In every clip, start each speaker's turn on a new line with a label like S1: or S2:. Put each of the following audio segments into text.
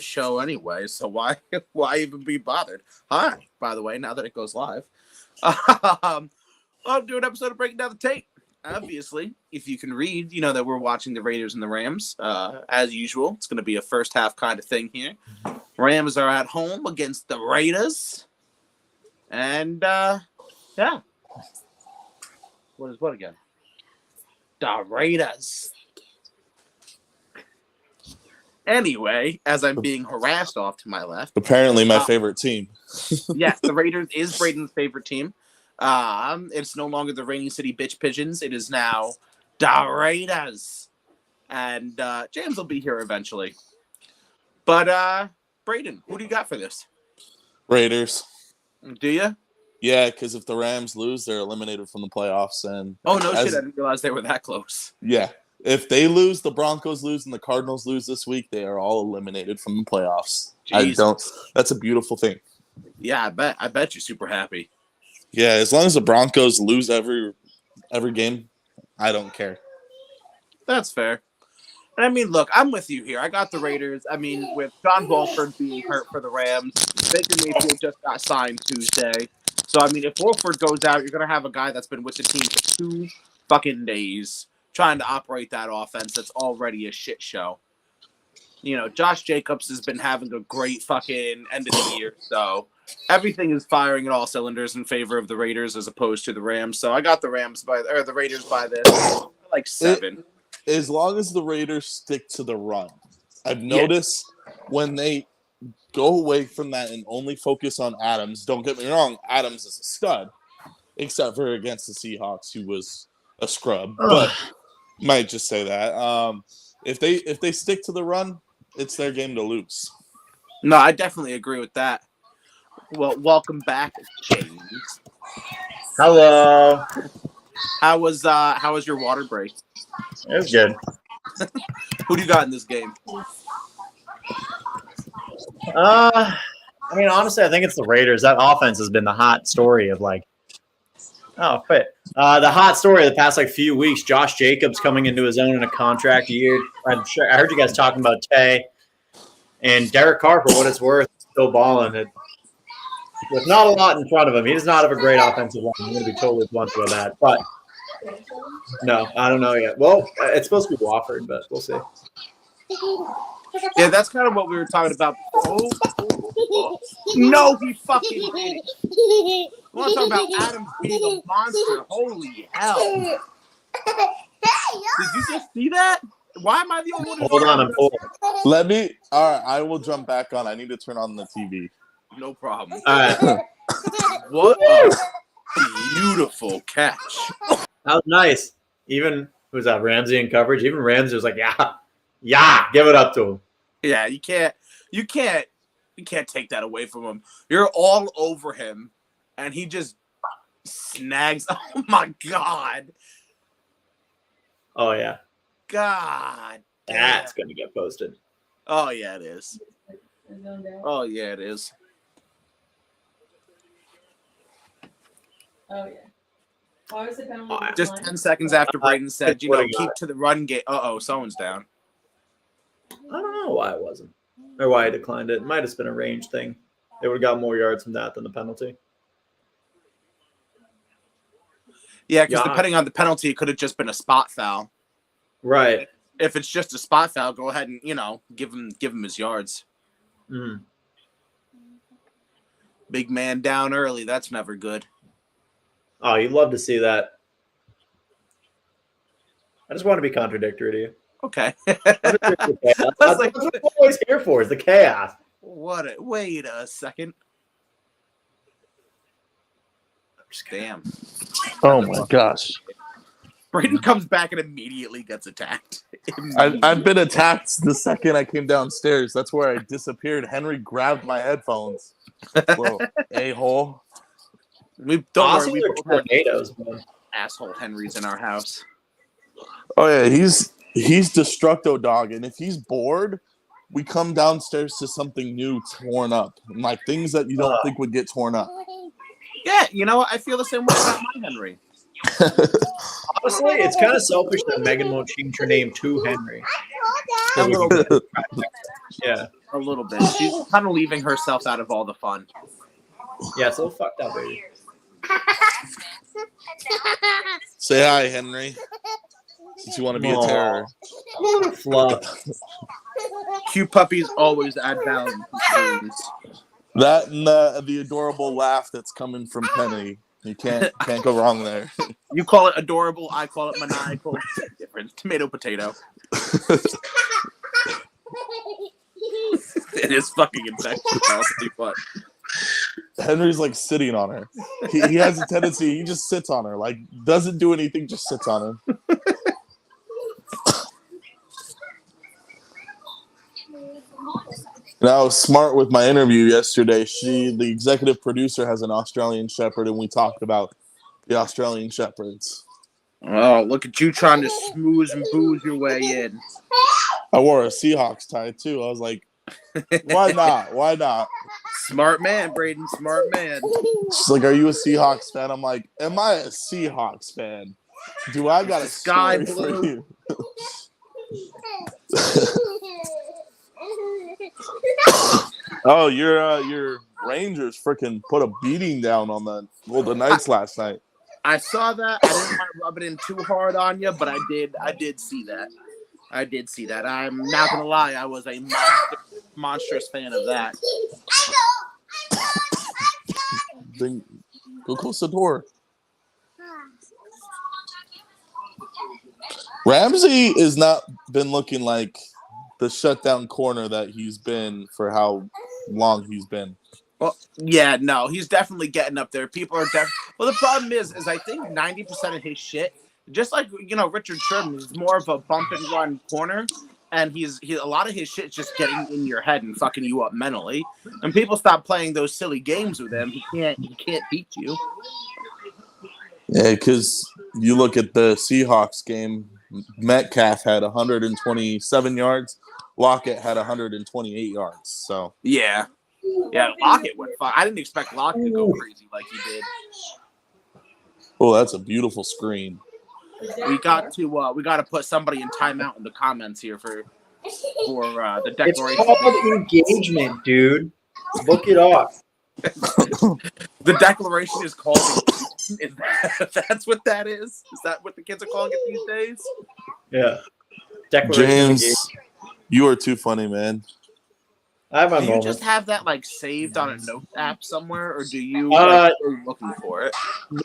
S1: shit show anyway, so why even be bothered? Hi, by the way, now that it goes live. I'm doing an episode of Breaking Down the Tape. Obviously, if you can read, you know that we're watching the Raiders and the Rams. As usual, it's going to be a first half kind of thing here. Rams are at home against the Raiders. And, yeah. What is what again? The Raiders. Anyway, as I'm being harassed off to my left.
S2: Apparently my favorite team.
S1: Yes, the Raiders is Braden's favorite team. It's no longer the Rainy City Bitch Pigeons. It is now the Raiders. And James will be here eventually. But, Braden, who do you got for this?
S2: Raiders.
S1: Do you?
S2: Yeah, because if the Rams lose, they're eliminated from the playoffs. And
S1: oh, no shit. I didn't realize they were that close.
S2: Yeah. If they lose, the Broncos lose, and the Cardinals lose this week, they are all eliminated from the playoffs. That's a beautiful thing.
S1: Yeah, I bet you're super happy.
S2: Yeah, as long as the Broncos lose every game, I don't care.
S1: That's fair. And I mean, look, I'm with you here. I got the Raiders. I mean, with John Wolford being hurt for the Rams, Baker Mayfield just got signed Tuesday. So, I mean, if Wolford goes out, you're going to have a guy that's been with the team for 2 fucking days trying to operate that offense that's already a shit show. You know, Josh Jacobs has been having a great fucking end of the year, so everything is firing at all cylinders in favor of the Raiders as opposed to the Rams. So I got the Raiders by this, like 7.
S2: As long as the Raiders stick to the run. I've noticed when they go away from that and only focus on Adams, don't get me wrong, Adams is a stud, except for against the Seahawks, who was a scrub. But might just say that. If they stick to the run, it's their game to lose.
S1: No, I definitely agree with that. Well, welcome back, James.
S3: Hello.
S1: How was your water break?
S3: It was good.
S1: Who do you got in this game?
S3: I mean, honestly, I think it's the Raiders. That offense has been the hot story of the hot story of the past few weeks. Josh Jacobs coming into his own in a contract year. I heard you guys talking about Tay and Derek Carr, for what it's worth, still balling it. With not a lot in front of him, he does not have a great offensive line. I'm going to be totally blunt about that. But no, I don't know yet. Well, it's supposed to be Wofford, but we'll see.
S1: Yeah, that's kind of what we were talking about. No, he fucking did it. We want to talk about Adams being a monster. Holy hell. Did you just see that? Why am I the only one?
S3: Hold on, I'm full.
S2: All right, I will jump back on. I need to turn on the TV.
S1: No problem.
S3: All right.
S1: What a beautiful catch.
S3: That was nice. Even, who's that, Ramsey in coverage? Even Ramsey was like, yeah, give it up to him.
S1: Yeah, you can't take that away from him. You're all over him, and he just snags. Oh my God.
S3: Oh yeah.
S1: God.
S3: That's gonna get posted.
S1: Oh yeah, it is. Oh yeah, it is.
S4: Oh yeah. Why was it penalty?
S1: Just 10 seconds after Braden said, keep to the run game. Someone's down.
S3: I don't know why it wasn't. Or why I declined it. It might have been a range thing. They would have got more yards from that than the penalty.
S1: Yeah, because depending on the penalty, it could have just been a spot foul.
S3: Right.
S1: If it's just a spot foul, go ahead and, give him his yards.
S3: Mm.
S1: Big man down early. That's never good.
S3: Oh, you'd love to see that. I just want to be contradictory to you.
S1: Okay.
S3: That's what I'm always here for, is the chaos.
S1: Wait a second. Damn.
S2: Oh my gosh.
S1: Braden comes back and immediately gets attacked.
S2: I've been attacked the second I came downstairs. That's where I disappeared. Henry grabbed my headphones. Little a-hole.
S1: We both
S3: tornadoes,
S1: man. Asshole Henry's in our house.
S2: Oh yeah, he's Destructo Dog, and if he's bored, we come downstairs to something new torn up, like things that you don't think would get torn up.
S1: Yeah, I feel the same way about my Henry.
S3: Honestly, it's kind of selfish that Megan won't change her name to Henry. Yeah.
S1: A little bit. She's kind of leaving herself out of all the fun.
S3: Yeah, it's a little fucked up, baby.
S2: Say hi, Henry. Since you want to be a
S3: Aw.
S2: terror.
S3: Fluff.
S1: Cute puppies always add value to streams.
S2: That and the adorable laugh that's coming from Penny. You can't go wrong there.
S1: You call it adorable, I call it maniacal. Same difference. Tomato, potato. It is fucking infectious. I'll tell you what.
S2: Henry's like sitting on her. He has a tendency. He just sits on her. Like doesn't do anything. Just sits on her. And I was smart with my interview yesterday. The executive producer, has an Australian Shepherd, and we talked about the Australian Shepherds.
S1: Oh, look at you trying to smooze and booze your way in.
S2: I wore a Seahawks tie too. I was like, why not? Why not?
S1: Smart man, Braden. Smart man.
S2: She's like, are you a Seahawks fan? I'm like, am I a Seahawks fan? Do I got a
S1: Sky
S2: story for
S1: blue.
S2: you? Oh, your Rangers freaking put a beating down on the Golden Knights last night.
S1: I saw that. I didn't want to rub it in too hard on you, but I did see that. I did see that. I'm not gonna lie. I was a monstrous fan of that.
S2: Then go close the door. Ramsey has not been looking like the shutdown corner that he's been for how long he's been.
S1: Well, yeah, no, he's definitely getting up there. People are well, the problem is I think 90% of his shit, just like Richard Sherman, is more of a bump and run corner, and he a lot of his shit's just getting in your head and fucking you up mentally. And people stop playing those silly games with him. He can't beat you.
S2: Yeah, because you look at the Seahawks game, Metcalf had 127 yards, Lockett had 128 yards. So
S1: Yeah, Lockett went fine. I didn't expect Lockett to go crazy like he did.
S2: oh, that's a beautiful screen.
S1: We got to put somebody in timeout in the comments here for the
S3: It's
S1: declaration.
S3: called engagement, dude. Look it up.
S1: The declaration is called. That's what that is? Is that what the kids are calling it these days?
S3: Yeah. Declaration of
S2: James,
S3: engagement.
S2: you are too funny, man.
S3: I have my
S1: Do you
S3: moment.
S1: just have that saved on a note app somewhere, or do you
S3: Uh,
S1: go looking for it?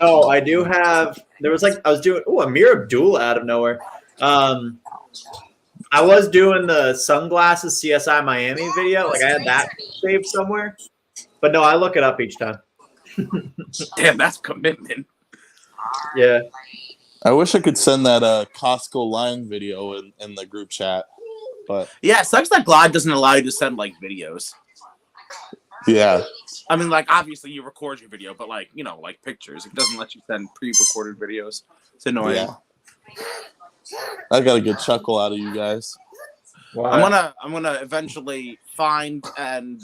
S3: No, I do have. There was I was doing. Oh, Amir Abdul out of nowhere. I was doing the sunglasses CSI Miami video. I had that saved somewhere. But no, I look it up each time.
S1: Damn, that's commitment.
S3: Yeah.
S2: I wish I could send that Costco line video in the group chat, but
S1: Yeah, it sucks that Glide doesn't allow you to send videos.
S2: yeah.
S1: I mean, obviously you record your video, but pictures. It doesn't let you send pre-recorded videos. It's annoying.
S2: Yeah. I got a good chuckle out of you guys.
S3: Wow.
S1: I'm gonna eventually find and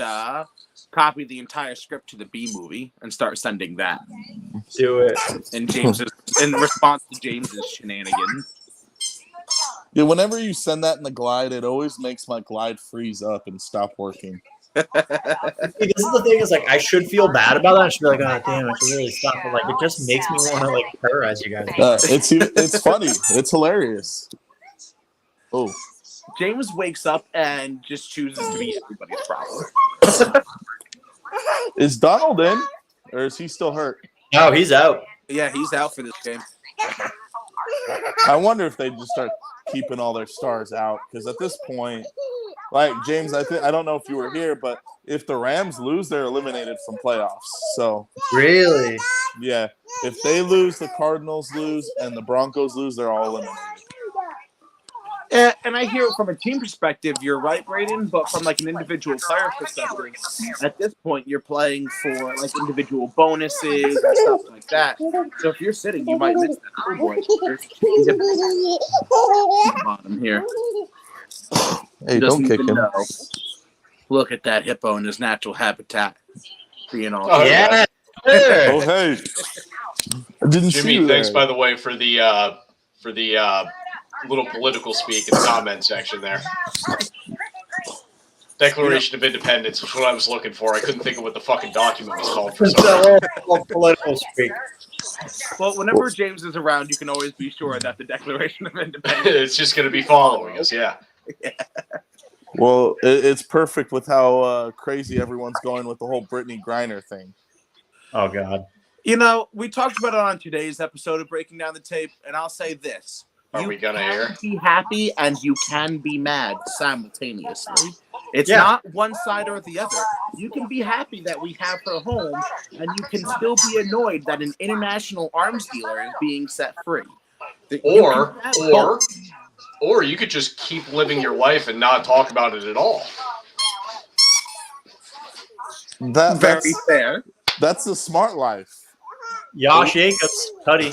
S1: copy the entire script to the B movie and start sending that.
S3: Do it.
S1: And in response to James's shenanigans.
S2: Yeah, whenever you send that in the Glide, it always makes my Glide freeze up and stop working.
S3: See, this is the thing is I should feel bad about that. I should be like, oh damn, I should really stop. But it just makes me want to terrorize you guys.
S2: It's funny. It's hilarious. Oh,
S1: James wakes up and just chooses to be everybody's problem.
S2: is Donald in, or is he still hurt?
S3: No, he's out.
S1: Yeah, he's out for this game.
S2: I wonder if they just start keeping all their stars out, because at this point, James, I don't know if you were here, but if the Rams lose, they're eliminated from playoffs. So
S3: Really?
S2: yeah, if they lose, the Cardinals lose, and the Broncos lose, they're all eliminated.
S1: And I hear from a team perspective, you're right, Braden, but from an individual player perspective, at this point, you're playing for individual bonuses and stuff like that. So if you're sitting, you might miss that. Oh boy, there's bottom here.
S2: Hey,
S1: Doesn't
S2: don't kick
S1: even
S2: him.
S1: know. Look at that hippo in his natural habitat. Being all
S3: Yeah.
S2: Oh hey, I didn't see
S5: Jimmy,
S2: you
S5: thanks
S2: there.
S5: by the way for the little political speak in the comment section there. Declaration of Independence was what I was looking for. I couldn't think of what the fucking document was called for some reason.
S3: So all political speak.
S1: Well, whenever James is around, you can always be sure that the Declaration of Independence.
S5: It's just going to be following us, yeah.
S2: Well, it's perfect with how crazy everyone's going with the whole Brittany Griner thing.
S3: Oh God.
S1: You know, we talked about it on today's episode of Breaking Down the Tape, and I'll say this.
S5: Are we gonna
S1: can
S5: air?
S1: be happy and you can be mad simultaneously. It's
S3: Yeah.
S1: not one side or the other. You can be happy that we have her home, and you can still be annoyed that an international arms dealer is being set free.
S5: Or you could just keep living your life and not talk about it at all.
S1: Very fair.
S2: That's the smart life.
S3: Josh Jacobs, Cuddy,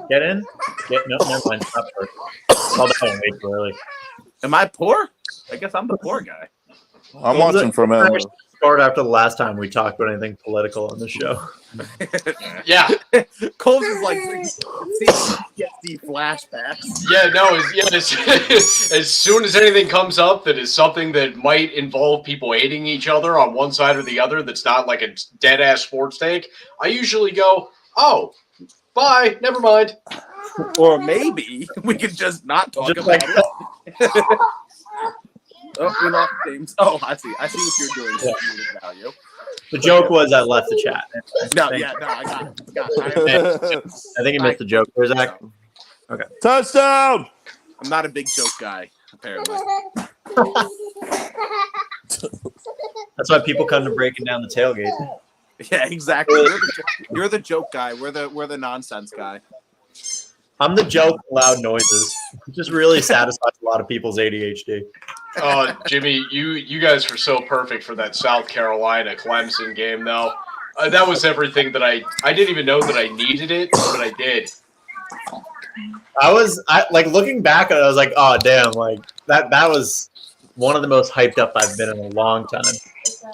S3: get in. No, never mind. Stop first. Oh, that went way too early.
S1: Am I poor? I guess I'm the poor guy.
S2: I'm watching from LA.
S3: Start after the last time we talked about anything political on the show.
S5: Yeah.
S1: Coles is like PTSD flashbacks.
S5: Yeah, no, as soon as anything comes up that is something that might involve people hating each other on one side or the other that's not like a dead-ass sports take, I usually go, oh, bye, never mind.
S1: Or maybe we could just not talk
S3: Just
S1: about
S3: like
S1: it. Oh, we lost James. Oh, I see what you're doing.
S3: Yeah.
S1: Value.
S3: the joke was I left the chat.
S1: No, I got it.
S3: I think he missed the joke. Where's Zach? Okay.
S2: Touchdown!
S1: I'm not a big joke guy, apparently.
S3: That's why people come to breaking down the tailgate.
S1: Yeah, exactly. You're the joke guy. We're the nonsense guy.
S3: I'm the joke, loud noises. It just really satisfies a lot of people's ADHD.
S5: Oh, Jimmy, you guys were so perfect for that South Carolina Clemson game, though. That was everything that I didn't even know that I needed it, but I did.
S3: I like looking back at it, I was like, oh damn, like that was one of the most hyped up I've been in a long time.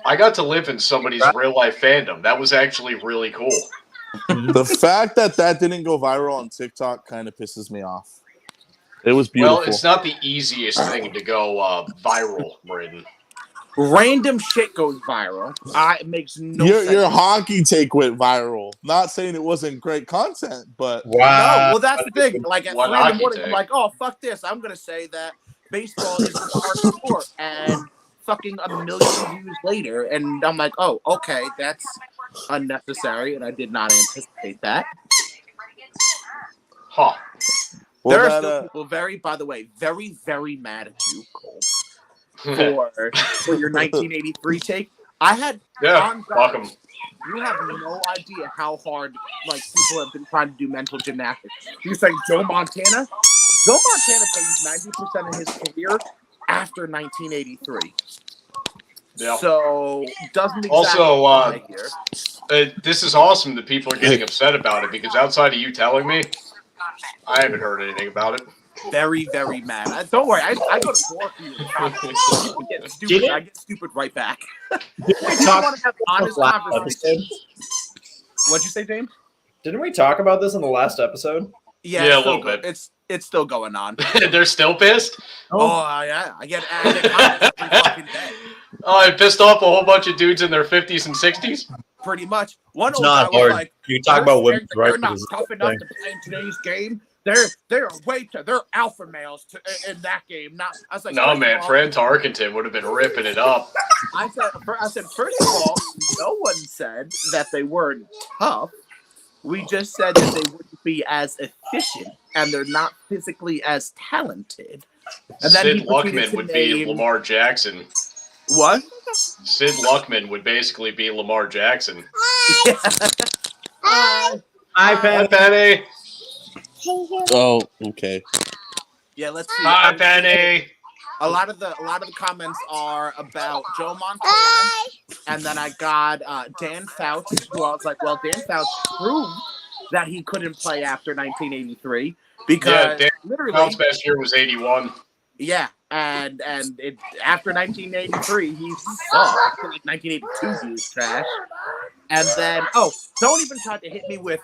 S5: I got to live in somebody's real life fandom. That was actually really cool.
S2: The fact that didn't go viral on TikTok kind of pisses me off. It was beautiful.
S5: Well, it's not the easiest thing to go viral, Braden.
S1: Random shit goes viral. It makes no sense.
S2: Your hockey take went viral. Not saying it wasn't great content, but
S1: No, well, that's the thing. Like at
S5: What
S1: 3 in the
S5: hockey
S1: morning,
S5: take?
S1: I'm like, oh fuck this. I'm gonna say that baseball is a hard sport, and fucking a million views later, and I'm like, oh, okay, that's unnecessary, and I did not anticipate that.
S5: Huh.
S2: well,
S1: There are
S2: that,
S1: still people by the way, very, very mad at you, Cole, for your 1983 take. I had
S5: Yeah,
S1: on God,
S5: welcome.
S1: you have no idea how hard like people have been trying to do mental gymnastics. You saying Joe Montana? Joe Montana played 90% of his career after 1983.
S5: Yeah.
S1: So doesn't exactly
S5: Also,
S1: apply here.
S5: This is awesome that people are getting upset about it because outside of you telling me, I haven't heard anything about it.
S1: Very, very mad. Don't worry, I go to war for you. I get stupid. I get stupid right back.
S3: Didn't we
S1: You
S3: talk
S1: want to have honest
S3: last
S1: conversations.
S3: episode?
S1: What'd you say, James?
S3: Didn't we talk about this in the last episode?
S1: Yeah,
S5: Yeah,
S1: it's
S5: a
S1: still
S5: little bit.
S1: It's still going on.
S5: They're still pissed?
S1: Oh yeah, I get comments every fucking day.
S5: Oh, I pissed off a whole bunch of dudes in their 50s and 60s?
S1: Pretty much. One
S3: It's
S1: old guy
S3: not
S1: was
S3: hard.
S1: like,
S3: You talk
S1: "They're
S3: about
S1: saying
S3: women's
S1: that
S3: rights.
S1: They're not
S3: as a
S1: tough enough
S3: thing.
S1: to play in today's game. They're alpha males in that game. Not I was like,
S5: No,
S1: first
S5: man.
S1: of all,
S5: Fran Tarkenton would have been ripping it up.
S1: I said, first of all, no one said that they weren't tough. We just said that they wouldn't be as efficient and they're not physically as talented. And then
S5: Sid
S1: he proceeded
S5: Luckman
S1: to
S5: would be
S1: name-
S5: Lamar Jackson.
S1: What?
S5: Sid Luckman would basically be Lamar Jackson.
S1: Hi.
S3: Hi,
S5: Hi,
S3: Penny.
S5: Penny.
S2: oh, okay.
S1: Yeah, let's see.
S5: Hi, Penny.
S1: A lot of the comments are about Joe Montana, and then I got Dan Fouts, who I was like, well, Dan Fouts proved that he couldn't play after 1983 because
S5: Yeah, Dan
S1: literally,
S5: Fouts' best year was 81.
S1: yeah, and it after 1983 he sucked. Like 1982 he was trash, and then don't even try to hit me with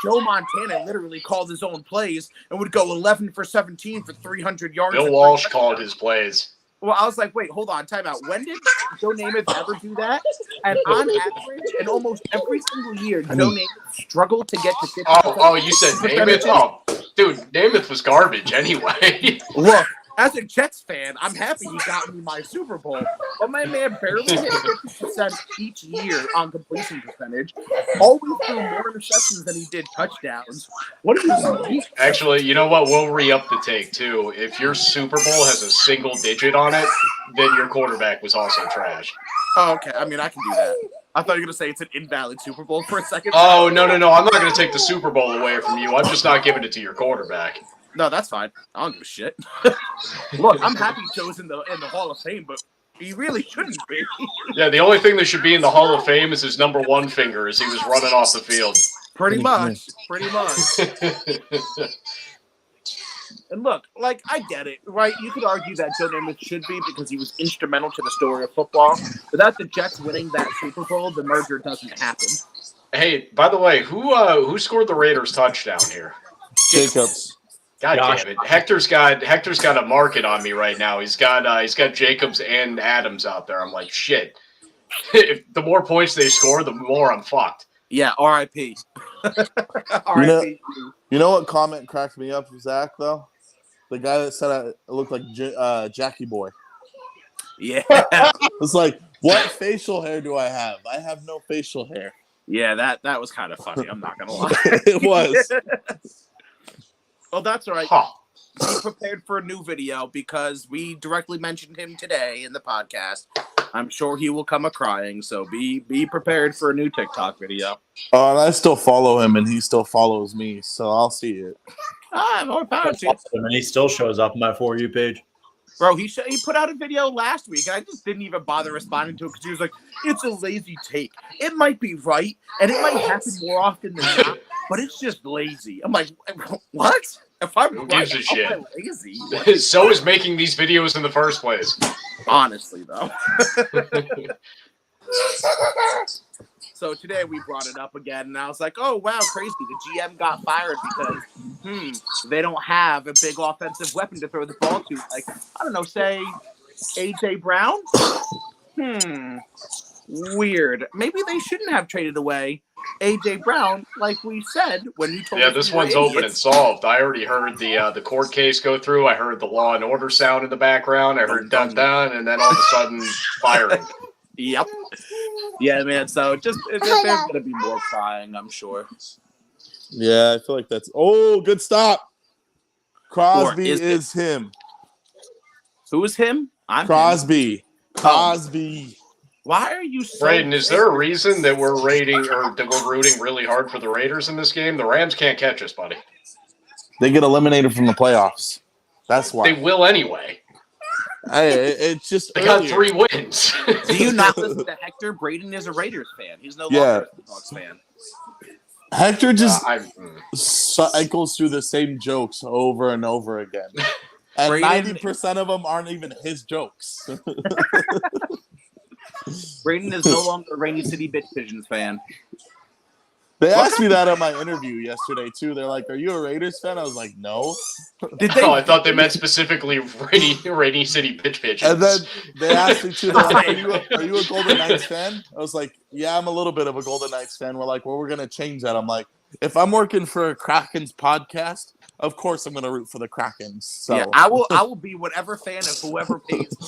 S1: Joe Montana literally called his own plays and would go 11 for 17 for 300 yards.
S5: Bill
S1: and
S5: Walsh
S1: 3
S5: called
S1: touchdowns.
S5: his plays.
S1: Well, I was like, wait, hold on, time out. When did Joe Namath ever do that? And on average, and almost every single year, Joe Namath struggled to get to 50%.
S5: Oh, you said Namath? Oh, dude, Namath was garbage anyway.
S1: Look, as a Jets fan, I'm happy he got me my Super Bowl, but my man barely hit 50% each year on completion percentage. Always threw more interceptions than he did touchdowns. What do you
S5: Actually, you know what? We'll re-up the take, too. If your Super Bowl has a single digit on it, then your quarterback was also trash.
S1: Oh, okay. I mean, I can do that. I thought you were going to say it's an invalid Super Bowl for a second.
S5: Oh, no. I'm not going to take the Super Bowl away from you. I'm just not giving it to your quarterback.
S1: No, that's fine. I don't give a shit. Look, I'm happy Joe's in the Hall of Fame, but he really shouldn't be.
S5: Yeah, the only thing that should be in the Hall of Fame is his number one finger as he was running off the field.
S1: Pretty much. And look, like, I get it, right? You could argue that Joe Namath should be because he was instrumental to the story of football. Without the Jets winning that Super Bowl, the merger doesn't happen.
S5: Hey, by the way, who scored the Raiders touchdown here?
S2: Jacobs.
S5: God damn it. Hector's got a market on me right now. He's got Jacobs and Adams out there. I'm like, shit. If the more points they score, the more I'm fucked.
S1: Yeah, R.I.P. R.I.P.
S2: You know what comment cracked me up, Zach, though? The guy that said I looked like Jackie Boy.
S1: Yeah.
S2: It's like, what facial hair do I have? I have no facial hair.
S1: Yeah, that was kind of funny. I'm not going to lie.
S2: It was.
S1: Well, that's all right.
S5: Huh.
S1: Be prepared for a new video because we directly mentioned him today in the podcast. I'm sure he will come a-crying, so be prepared for a new TikTok video.
S2: And I still follow him, and he still follows me, so I'll see it.
S1: More power to you.
S3: And he still shows up on my For You page.
S1: Bro, he put out a video last week, and I just didn't even bother responding to it because he was like, it's a lazy take. It might be right, and it might happen more often than not, but it's just lazy. I'm like, what? If I'm
S5: Who
S1: right,
S5: gives a
S1: I'm
S5: shit?
S1: not lazy.
S5: So is making these videos in the first place.
S1: Honestly, though. So today we brought it up again, and I was like, oh, wow, crazy. The GM got fired because, they don't have a big offensive weapon to throw the ball to. Like, I don't know, say A.J. Brown? Weird. Maybe they shouldn't have traded away A.J. Brown, like we said when you told us.
S5: Yeah, this
S1: we were
S5: one's open and
S1: idiots.
S5: solved. I already heard the court case go through. I heard the Law and Order sound in the background. I heard dun dun, and then all of a sudden, firing.
S1: Yep. Yeah, man. So there's going to be more crying, I'm sure.
S2: Yeah, I feel like that's... Oh, good stop. Crosby
S1: Or
S2: is him.
S1: Who is him? I'm him.
S2: Crosby. Cosby.
S1: Why are you so...
S5: Braden, is there a reason that we're rooting really hard for the Raiders in this game? The Rams can't catch us, buddy.
S2: They get eliminated from the playoffs. That's why.
S5: They will anyway.
S2: Hey, it's just
S5: They got
S2: earlier.
S5: 3 wins.
S1: Do you not listen to Hector? Braden is a Raiders fan. He's no
S2: Yeah.
S1: longer a Seahawks fan.
S2: Hector just
S5: I'm-
S2: cycles through the same jokes over and over again. And
S1: Braden-
S2: 90% of them aren't even his jokes.
S1: Braden is no longer a Rainy City Bitch Pigeons fan.
S2: They asked me that at my interview yesterday, too. They're like, are you a Raiders fan? I was like, no.
S1: Did they?
S5: Oh, I thought they meant specifically Rainy City Pitch Pigeons.
S2: And then they asked me, too, they're like, are you a Golden Knights fan? I was like, yeah, I'm a little bit of a Golden Knights fan. We're like, well, we're going to change that. I'm like, if I'm working for a Kraken's podcast, of course I'm going to root for the Krakens. So.
S1: Yeah, I will be whatever fan of whoever pays me.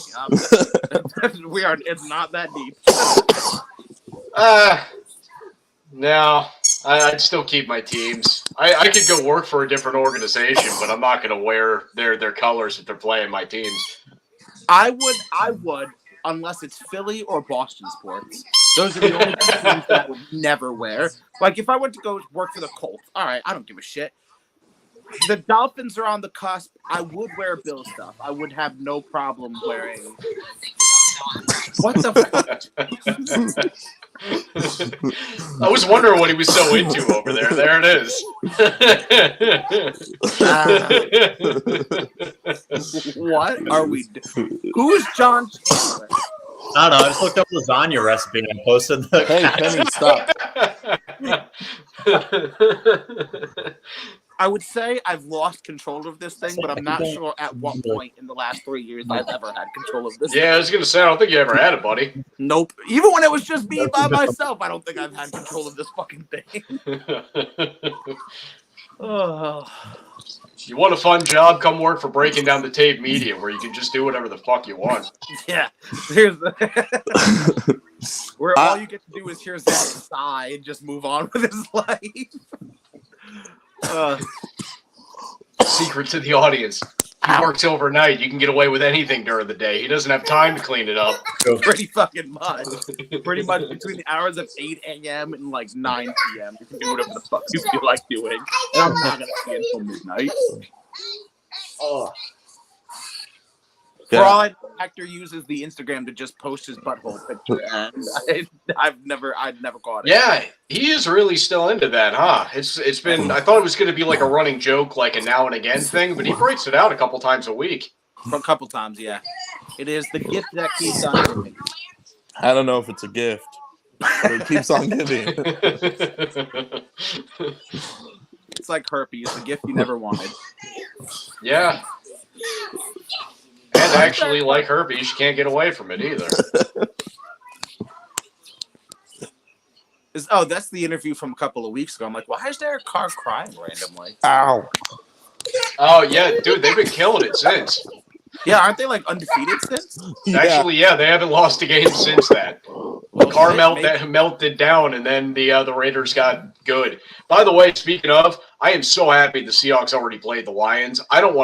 S1: It's not that deep.
S5: No, I'd still keep my teams. I could go work for a different organization, but I'm not going to wear their colors if they're playing my teams.
S1: I would, unless it's Philly or Boston sports. Those are the only two teams that I would never wear. Like, if I went to go work for the Colts, all right, I don't give a shit. The Dolphins are on the cusp. I would wear Bill stuff. I would have no problem wearing. What the fuck?
S5: I was wondering what he was so into over there. There it is.
S1: What are we doing? Who's John Chandler?
S3: I don't know. I just looked up lasagna recipe and posted the.
S2: Hey, Penny, stop.
S1: I would say I've lost control of this thing, but I'm not sure at what point in the last 3 years I've ever had control of this.
S5: Yeah, I was gonna say I don't think you ever had it, buddy.
S1: Nope. Even when it was just me by myself, I don't think I've had control of this fucking thing. Oh.
S5: You want a fun job? Come work for Breaking Down the Tape Media, where you can just do whatever the fuck you want.
S1: Yeah. Here's where all you get to do is hear Zach sigh and just move on with his life.
S5: Secret to the audience. He works overnight. You can get away with anything during the day. He doesn't have time to clean it up.
S1: Pretty fucking much. Pretty much between the hours of 8 a.m. and like 9 p.m. You can do whatever the fuck you feel like doing. And I'm not going to see until midnight. Oh. For all I know, Hector uses the Instagram to just post his butthole picture, and I'd never caught it.
S5: Yeah, he is really still into that, huh? It's been. I thought it was going to be like a running joke, like a now and again thing, but he breaks it out a couple times a week.
S1: A couple times, yeah. It is the gift that keeps on giving.
S2: I don't know if it's a gift, but it keeps on giving.
S1: It's like herpes, the gift you never wanted.
S5: Yeah. And actually, like herpes, you can't get away from it either.
S1: That's the interview from a couple of weeks ago. I'm like, why is Derek Carr crying randomly?
S2: Ow.
S5: Oh, yeah, dude, they've been killing it since.
S1: Yeah, aren't they like undefeated since?
S5: Actually, yeah, they haven't lost a game since that. Carr melted down, and then the Raiders got good. By the way, speaking of, I am so happy the Seahawks already played the Lions. I don't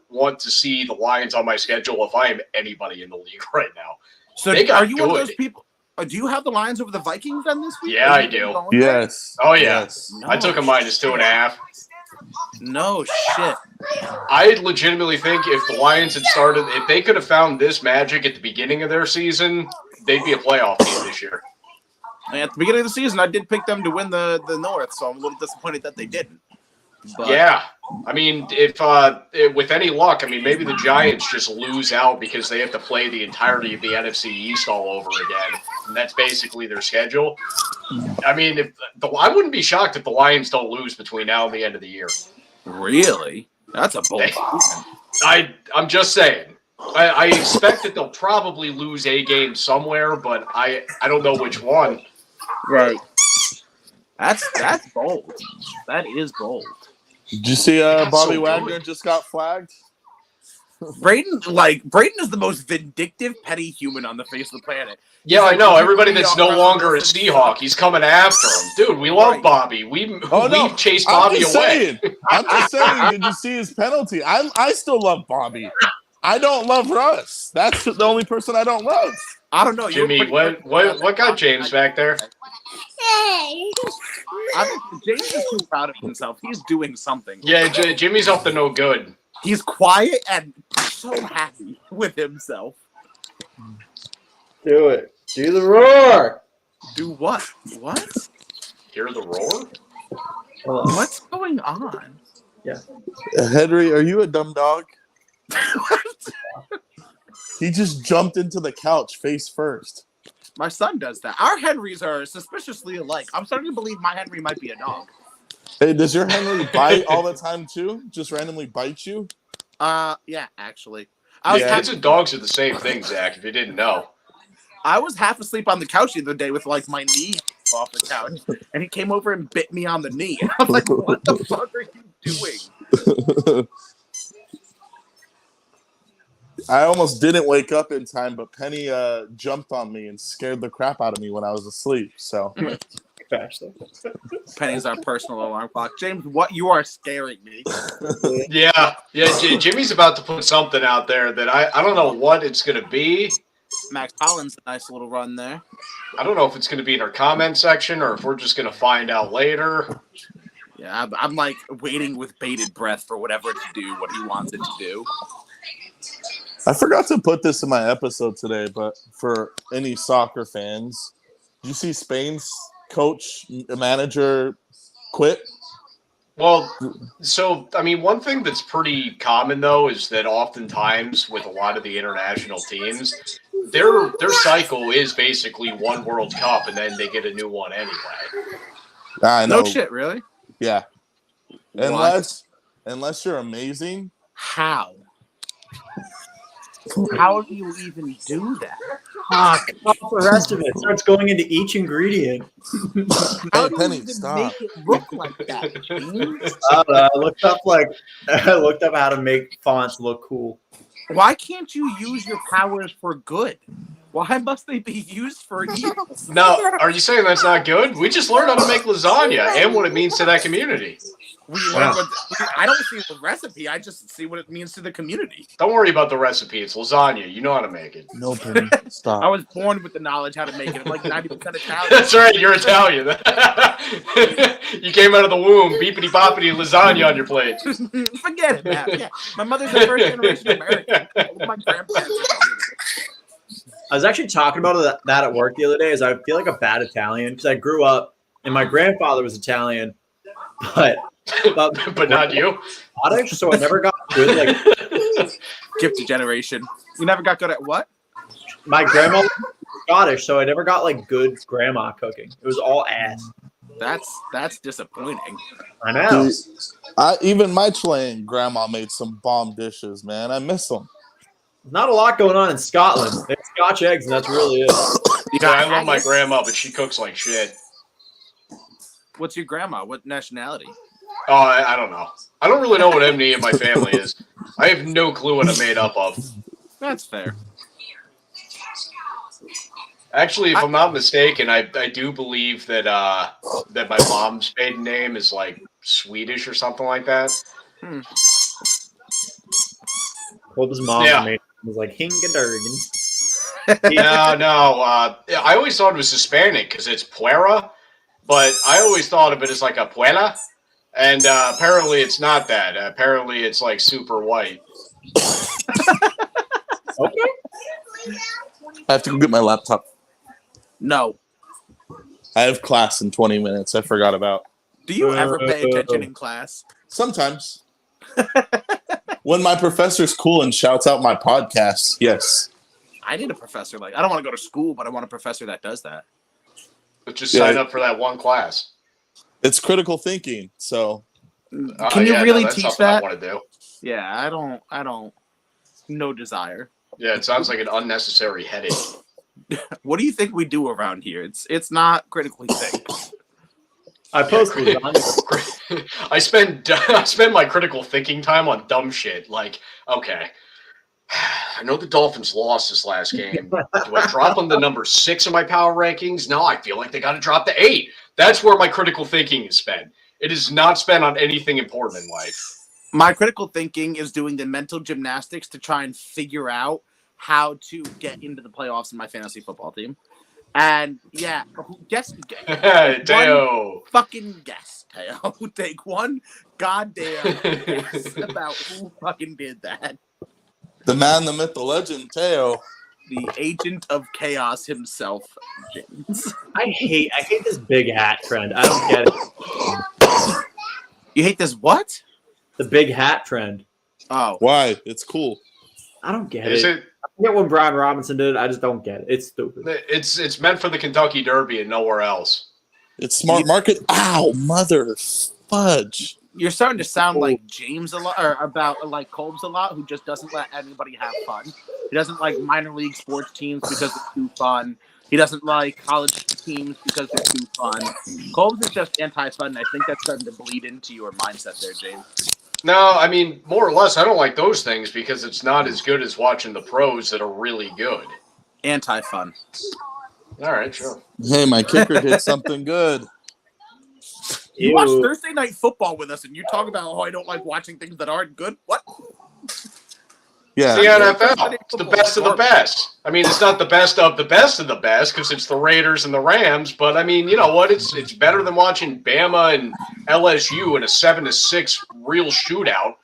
S5: want to see the Lions on my schedule if I am anybody in the league right now.
S1: So are you one of those people? Do you have the Lions over the Vikings then this week?
S5: Yeah, I do.
S2: Yes.
S5: Oh yeah.
S2: Yes.
S1: No
S5: I took a -2.5.
S1: No shit.
S5: I legitimately think if the Lions had started, if they could have found this magic at the beginning of their season, they'd be a playoff team this year.
S1: At the beginning of the season, I did pick them to win the North, so I'm a little disappointed that they didn't. But
S5: Yeah, I mean, if with any luck, I mean, maybe the Giants just lose out because they have to play the entirety of the NFC East all over again, and that's basically their schedule. I mean, I wouldn't be shocked if the Lions don't lose between now and the end of the year.
S1: Really? That's a bold statement.
S5: I'm just saying. I expect that they'll probably lose a game somewhere, but I don't know which one.
S1: Right. That's bold. That is bold.
S2: Did you see
S5: That's
S2: Bobby
S5: so
S2: Wagner
S5: good.
S2: just got flagged?
S1: Braden is the most vindictive, petty human on the face of the planet.
S5: Yeah,
S1: He's
S5: I
S1: like,
S5: know.
S1: "You
S5: Everybody
S1: really
S5: that's
S1: are
S5: no
S1: around
S5: longer a
S1: this and
S5: Seahawk, he's coming after him. Dude, we love
S1: Right.
S5: Bobby. We chased
S2: I'm
S5: Bobby
S2: just
S5: away.
S2: saying. I'm just saying. Did you see his penalty? I still love Bobby. I don't love Russ. That's the only person I don't love.
S1: I don't know. you were
S5: Jimmy,
S1: pretty
S5: what got James back there?
S1: James is too proud of himself. He's doing something.
S5: Yeah, Jimmy's up to no good.
S1: He's quiet and so happy with himself.
S3: Do it. Do the roar.
S1: Do what? What?
S5: Hear the roar?
S1: What's going on?
S2: Henry, are you a dumb dog? He just jumped into the couch face first.
S1: My son does that. Our Henrys are suspiciously alike. I'm starting to believe my Henry might be a dog.
S2: Hey, does your Henry bite all the time too? Just randomly bite you?
S1: Yeah, actually. I was,
S2: Yeah.
S5: Kids and dogs are the same thing, Zach, if you didn't know.
S1: I was half asleep on the couch the other day with like my knee off the couch, and he came over and bit me on the knee. And I'm like, what the fuck are you doing?
S2: I almost didn't wake up in time, but Penny jumped on me and scared the crap out of me when I was asleep. So
S1: Penny's our personal alarm clock. James, you are scaring me.
S5: Yeah, Jimmy's about to put something out there that I don't know what it's going to be.
S1: Max Collins, a nice little run there.
S5: I don't know if it's going to be in our comment section or if we're just going to find out later.
S1: Yeah, I'm like waiting with bated breath for whatever to do what he wants it to do.
S2: I forgot to put this in my episode today, but for any soccer fans, did you see Spain's coach, manager quit?
S5: Well, so, I mean, one thing that's pretty common, though, is that oftentimes with a lot of the international teams, their cycle is basically one World Cup, and then they get a new one anyway.
S2: I know.
S1: No shit, really?
S2: Yeah. Unless you're amazing.
S1: How? How do you even do that?
S3: Fuck. Off the rest of it starts going into each ingredient.
S1: How
S2: Hey,
S1: do
S2: Penny,
S1: you even
S2: stop.
S1: make it look like that, James?
S3: I looked up how to make fonts look cool.
S1: Why can't you use your powers for good? Why must they be used for evil?
S5: Now, are you saying that's not good? We just learned how to make lasagna and what it means to that community.
S1: We learn I don't see the recipe. I just see what it means to the community.
S5: Don't worry about the recipe. It's lasagna. You know how to make it.
S2: No, Penny, stop.
S1: I was born with the knowledge how to make it. I'm like 90% Italian.
S5: That's right. You're Italian. You came out of the womb, beepity boppity lasagna on your plate.
S1: Forget it, man. Yeah. My mother's a first generation American. My grandparents.
S3: I was actually talking about that at work the other day. Is I feel like a bad Italian because I grew up and my grandfather was Italian, but
S5: not you.
S3: Scottish, so I never got good. Like
S1: Gifted generation. You never got good at what?
S3: my grandma was Scottish, so I never got like good grandma cooking. It was all ass.
S1: That's disappointing.
S3: I know.
S2: Even my Chilean grandma made some bomb dishes, man. I miss them.
S3: Not a lot going on in Scotland. They have Scotch eggs, and that's really it.
S5: Yeah, I love my grandma, but she cooks like shit.
S1: What's your grandma? What nationality?
S5: Oh, I don't know. I don't really know what any of my family is. I have no clue what I'm made up of.
S1: That's fair.
S5: Actually, if I'm not mistaken, I do believe that that my mom's maiden name is like Swedish or something like that.
S3: What was mom
S5: Yeah.
S3: made? It was like Hingadurgan.
S5: No. I always thought it was Hispanic because it's Puera, but I always thought of it as like a Puela, and apparently it's not that. Apparently it's like super white.
S3: Okay.
S2: I have to go get my laptop.
S1: No.
S2: I have class in 20 minutes. I forgot about.
S1: Do you ever pay attention in class?
S2: Sometimes. When my professor's cool and shouts out my podcast, yes.
S1: I need a professor I don't want to go to school, but I want a professor that does that.
S5: But just sign up for that one class.
S2: It's critical thinking, so.
S1: Can you really
S5: that's
S1: teach
S5: something
S1: that?
S5: I want to do.
S1: Yeah, I don't. No desire.
S5: Yeah, it sounds like an unnecessary headache.
S1: What do you think we do around here? It's not critically think.
S3: I post lasagna.
S5: I spend my critical thinking time on dumb shit. Like, okay, I know the Dolphins lost this last game. Do I drop them to number 6 in my power rankings? No, I feel like they got to drop to 8. That's where my critical thinking is spent. It is not spent on anything important in life.
S1: My critical thinking is doing the mental gymnastics to try and figure out how to get into the playoffs in my fantasy football team. And yeah, guess
S5: Teo.
S1: fucking guess, Teo. Take one goddamn guess about who fucking did that.
S2: The man, the myth, the legend, Teo.
S1: The agent of chaos himself, James.
S3: I hate this big hat trend. I don't get it.
S1: You hate this what?
S3: The big hat trend.
S1: Oh.
S2: Why? It's cool.
S3: I don't get
S5: Is
S3: it.
S5: it?
S3: I get when Brian Robinson did it. I just don't get it. It's stupid.
S5: It's meant for the Kentucky Derby and nowhere else.
S2: It's smart market. Ow, mother fudge.
S1: You're starting to sound like James a lot, or about like Colbs a lot, who just doesn't let anybody have fun. He doesn't like minor league sports teams because it's too fun. He doesn't like college teams because they're too fun. Colbs is just anti-fun, and I think that's starting to bleed into your mindset there, James.
S5: No, I mean, more or less, I don't like those things because it's not as good as watching the pros that are really good.
S1: Anti-fun.
S5: All right, sure.
S2: Hey, my kicker did something good.
S1: You
S3: Ew.
S1: watch Thursday Night Football with us, and you talk about, I don't like watching things that aren't good. What?
S2: Yeah.
S5: The NFL. It's the best of the best. I mean, it's not the best of the best of the best because it's the Raiders and the Rams, but I mean, you know what? It's better than watching Bama and LSU in a 7-6 real shootout.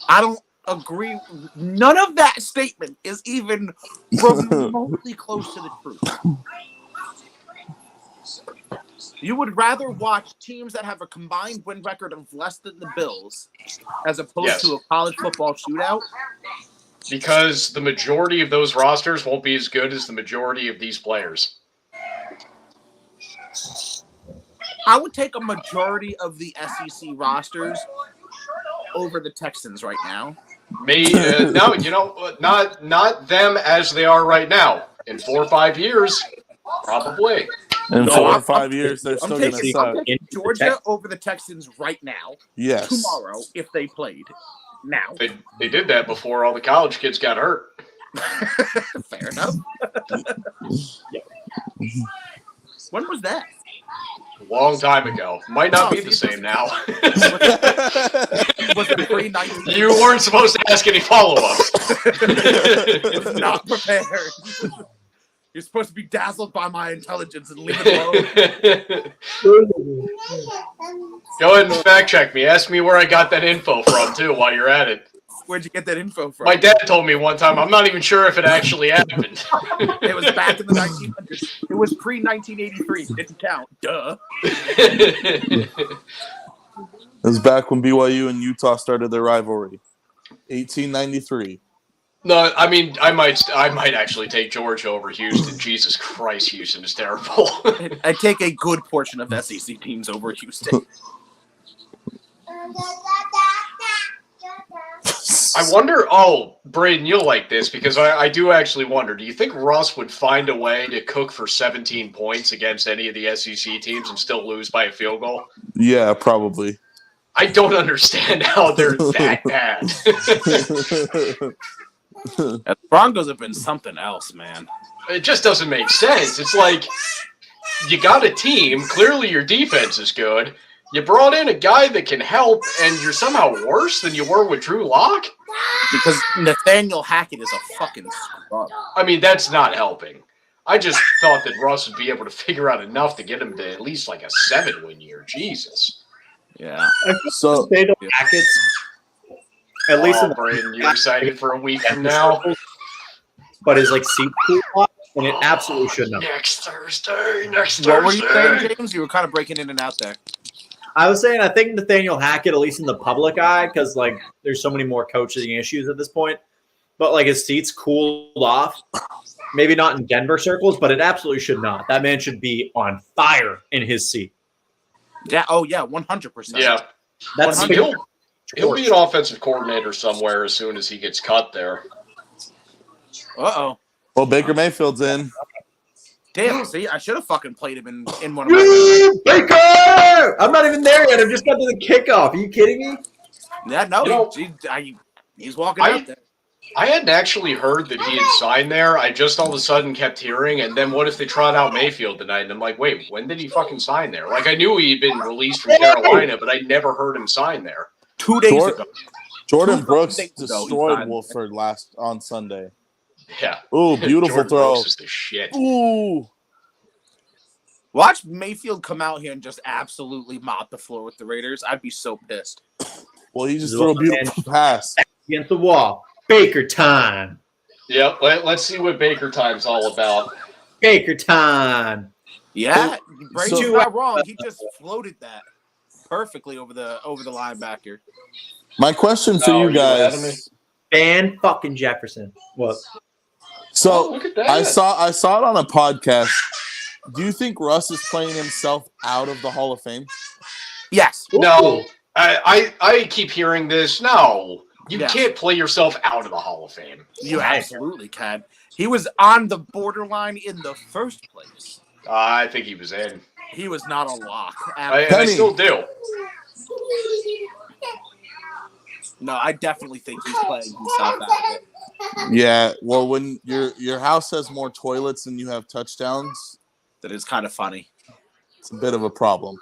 S1: I don't agree. None of that statement is even remotely close to the truth. You would rather watch teams that have a combined win record of less than the Bills as opposed to a college football shootout?
S5: Because the majority of those rosters won't be as good as the majority of these players.
S1: I would take a majority of the SEC rosters over the Texans right now.
S5: No, not them as they are right now. In 4 or 5 years, probably.
S2: In
S1: No,
S2: 4 or
S1: I'm
S2: 5 years, they're
S1: I'm
S2: still going to
S1: taking,
S2: suck.
S1: I'm taking Georgia over the Texans right now,
S2: Yes.
S1: tomorrow, if they played. Now.
S5: They did that before all the college kids got hurt.
S1: Fair enough. When was that?
S5: A long time ago. Might not be
S1: Oh,
S5: the
S1: see,
S5: same now.
S1: Was it pre-19?
S5: You weren't supposed to ask any follow-ups.
S1: was not prepared. You're supposed to be dazzled by my intelligence and leave it alone.
S5: Go ahead and fact check me. Ask me where I got that info from, too, while you're at it.
S1: Where'd you get that info from?
S5: My dad told me one time. I'm not even sure if it actually happened.
S1: It was back in the 1900s. It was pre-1983. Didn't count. Duh.
S2: It was back when BYU and Utah started their rivalry. 1893.
S5: No, I mean, I might actually take Georgia over Houston. Jesus Christ, Houston is terrible.
S1: I take a good portion of SEC teams over Houston.
S5: I wonder. Oh, Braden, you'll like this because I do actually wonder. Do you think Russ would find a way to cook for 17 points against any of the SEC teams and still lose by a field goal?
S2: Yeah, probably.
S5: I don't understand how they're that bad.
S1: The Broncos have been something else, man.
S5: It just doesn't make sense. It's like you got a team. Clearly, your defense is good. You brought in a guy that can help, and you're somehow worse than you were with Drew Lock?
S1: Because Nathaniel Hackett is a fucking scrub.
S5: I mean, that's not helping. I just thought that Russ would be able to figure out enough to get him to at least like a 7-win year. Jesus.
S1: Yeah.
S2: So
S3: Nathaniel Hackett's, at least in the
S5: Braden, you're excited for a week from now?
S3: but his like seat cool, and it absolutely shouldn't have.
S5: Next Thursday. Next Thursday.
S1: What were you saying, James? You were kind of breaking in and out there.
S3: I was saying I think Nathaniel Hackett, at least in the public eye, because like there's so many more coaching issues at this point, but like his seat's cooled off. Maybe not in Denver circles, but it absolutely should not. That man should be on fire in his seat.
S1: Yeah. Oh, yeah. 100%.
S5: Yeah.
S3: That's
S5: He'll be an offensive coordinator somewhere as soon as he gets cut there.
S1: Uh-oh.
S2: well, Baker Mayfield's in.
S1: Damn. See, I should have fucking played him in one of my.
S3: Baker! I'm not even there yet. I've just got to the kickoff. Are you kidding me?
S1: Yeah, no.
S5: You know,
S1: He's walking out there.
S5: I hadn't actually heard that he had signed there. I just all of a sudden kept hearing, and then what if they trot out Mayfield tonight? And I'm like, wait, when did he fucking sign there? Like, I knew he'd been released from Carolina, but I never heard him sign there.
S1: 2 days ago.
S2: Jordan
S1: Two
S2: Brooks
S1: days ago, he
S2: destroyed
S1: signed.
S2: Wolford on Sunday.
S5: Yeah.
S2: Ooh, beautiful
S5: Jordan
S2: throw.
S5: Brooks is the shit.
S2: Ooh.
S1: Watch Mayfield come out here and just absolutely mop the floor with the Raiders. I'd be so pissed.
S2: Well, he just threw a beautiful pass.
S3: Against the wall. Baker time.
S5: Yep. Let's see what Baker Time's all about.
S3: Baker time.
S1: Yeah, Brady's
S2: So-
S1: not wrong. He just floated that perfectly over the linebacker.
S2: My question for
S5: Oh,
S2: you
S5: you ahead of me?
S2: guys.
S3: Van fucking Jefferson. What?
S5: Oh,
S2: So
S5: look at that.
S2: I saw it on a podcast. Do you think Russ is playing himself out of the Hall of Fame?
S1: Yes.
S5: No, I keep hearing this. No, you
S1: Yeah.
S5: can't play yourself out of the Hall of Fame.
S1: You absolutely can. He was on the borderline in the first place.
S5: I think he was in.
S1: He was not a lock.
S5: I
S2: Penny.
S5: still do.
S1: No, I definitely think he's playing himself out of it.
S2: Yeah. Well, when your house has more toilets than you have touchdowns,
S1: That is kind of funny.
S2: it's a bit of a problem.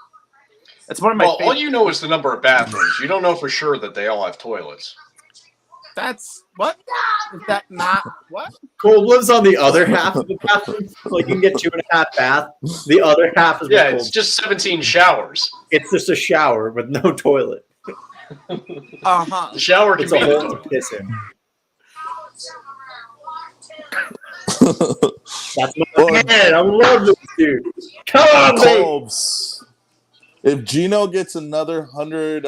S1: It's one of my
S5: Well, all
S1: favorite.
S5: you know is the number of bathrooms. You don't know for sure that they all have toilets.
S1: That's what? Is that not what?
S3: Cold lives on the other half of the bathroom. Like you can get 2.5 baths. The other half is
S5: Yeah,
S3: cold.
S5: it's just 17 showers.
S3: It's just a shower with no toilet.
S1: Uh-huh.
S5: The shower can
S3: It's
S5: be
S3: a
S5: the
S3: hole
S5: toilet.
S3: to piss in. That's my
S2: Well,
S3: man. I love this dude. Come on, baby.
S2: Colbs. If Gino gets another 100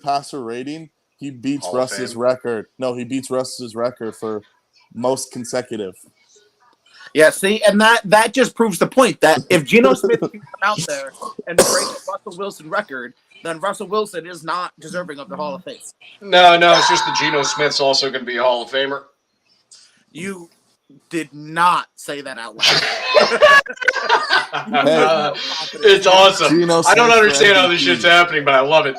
S2: passer rating, he beats
S5: Hall of
S2: Russ's
S5: Fame.
S2: record. No, he beats Russ's record for most consecutive.
S1: Yeah, see, and that just proves the point that if Geno Smith can come out there and break the Russell Wilson record, then Russell Wilson is not deserving of the Hall of Fame.
S5: No, it's just that Geno Smith's also going to be a Hall of Famer.
S1: You did not say that out loud.
S5: It's awesome.
S2: Geno
S5: I don't
S2: Smith
S5: understand how
S2: MVP.
S5: this shit's happening, but I love it.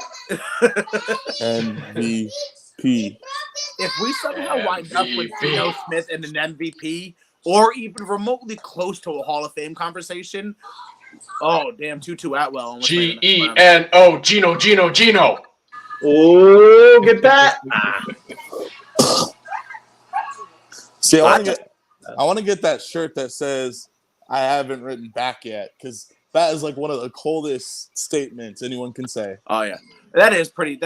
S2: MVP.
S1: If we somehow wind up with
S5: MVP.
S1: Geno Smith and an MVP, or even remotely close to a Hall of Fame conversation, oh damn, Tutu Atwell. almost made the next round.
S5: Geno, Geno.
S3: Oh, get that!
S2: See, I want to get that shirt that says "I haven't written back yet" because that is like one of the coldest statements anyone can say.
S1: Oh yeah, that is pretty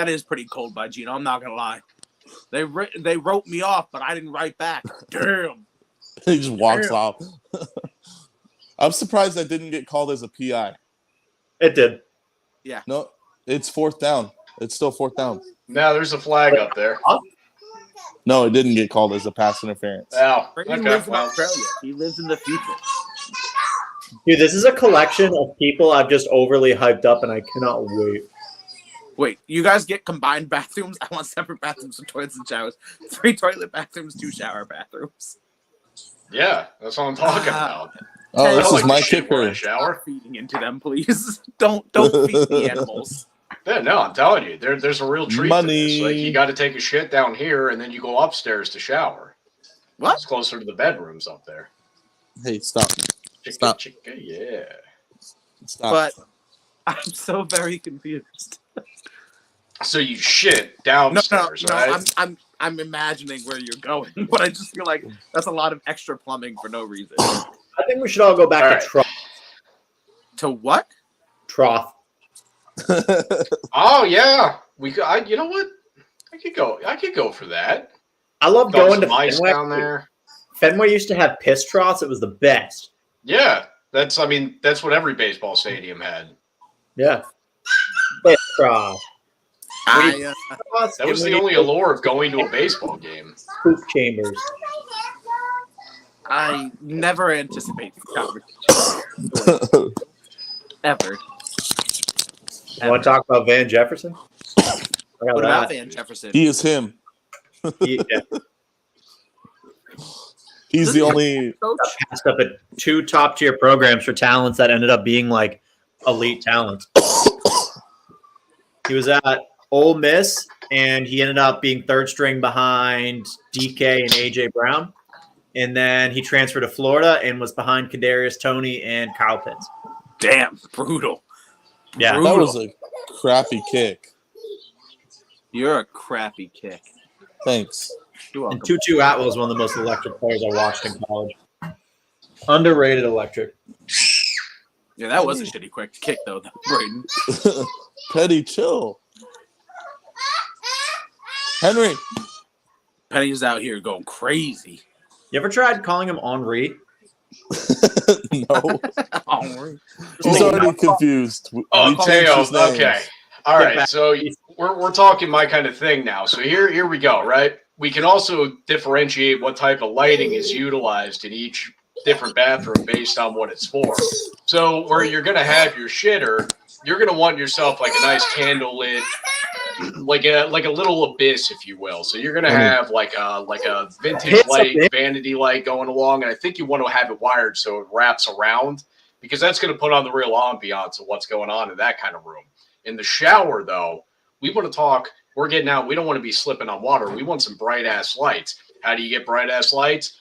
S1: cold by Geno. I'm not gonna lie. They wrote me off, but I didn't write back. Damn.
S2: He just walks
S1: Damn.
S2: off. I'm surprised that didn't get called as a PI.
S3: It did.
S2: No, it's fourth down. It's still fourth down.
S5: Now there's a flag up there.
S2: No, it didn't get called as a pass interference.
S5: Oh,
S1: Brady
S5: okay.
S1: lives in
S5: Well,
S1: Australia. He lives in the future.
S3: Dude, this is a collection of people I've just overly hyped up, and I cannot wait.
S1: Wait, you guys get combined bathrooms? I want separate bathrooms with toilets and showers. 3 toilet bathrooms, 2 shower bathrooms.
S5: yeah, that's what I'm talking about.
S2: Oh,
S1: I
S2: this
S1: don't
S2: is
S5: like
S2: my
S5: to shit when I
S2: kicker.
S5: shower.
S1: Feeding into them, please. Don't feed the animals.
S5: Yeah, no, I'm telling you, there's a real treat to this.
S2: Money.
S5: Like, you got to take a shit down here, and then you go upstairs to shower.
S1: What?
S5: It's closer to the bedrooms up there.
S2: Hey, stop.
S5: Chicka,
S2: Stop.
S5: chicka, yeah.
S2: Stop.
S1: But I'm so very confused.
S5: So you shit
S1: No,
S5: downstairs, right?
S1: I'm imagining where you're going, but I just feel like that's a lot of extra plumbing for no reason.
S3: I think we should all go back
S5: All
S3: to
S5: right.
S3: trough.
S1: To what?
S3: Trough.
S5: Oh yeah, you know what? I could go for that.
S3: I love
S5: Throw
S3: going to
S5: some ice
S3: Fenway.
S5: down there.
S3: Fenway used to have piss troughs. It was the best.
S5: Yeah, that's what every baseball stadium had.
S3: Yeah. Piss trough.
S1: I,
S5: That was the only allure of going to a baseball game.
S3: Poop chambers.
S1: I never anticipate this conversation. Ever.
S3: You want to talk about Van Jefferson? I got
S1: What about
S3: that.
S1: Van Jefferson?
S2: He is him.
S3: He
S2: He's the only.
S1: Coach?
S3: passed up at 2 top-tier programs for talents that ended up being like elite talents. He was at Ole Miss, and he ended up being third string behind DK and AJ Brown. And then he transferred to Florida and was behind Kadarius Toney and Kyle Pitts.
S1: Damn, brutal.
S3: Yeah.
S2: That
S1: Brutal.
S2: was a crappy kick.
S1: You're a crappy kick.
S2: Thanks.
S1: You're welcome.
S3: And Tutu Atwell is one of the most electric players I watched in college. Underrated electric.
S1: Yeah, that was a shitty quick kick though, Braden.
S2: Petty, chill. Henry.
S1: Penny's out here going crazy.
S3: You ever tried calling him Henri?
S2: No.
S1: Oh,
S2: He's already confused.
S5: Oh,
S2: We changed
S5: Teo.
S2: his name.
S5: Okay. All right. So we're talking my kind of thing now. So here we go. Right. We can also differentiate what type of lighting is utilized in each different bathroom based on what it's for. So where you're gonna have your shitter, you're gonna want yourself like a nice candle lit, like a little abyss, if you will. So you're gonna have like a vintage light, vanity light going along, and I think you want to have it wired so it wraps around because that's gonna put on the real ambiance of what's going on in that kind of room. In the shower, though, we want to talk. We're getting out. We don't want to be slipping on water. We want some bright ass lights. How do you get bright ass lights?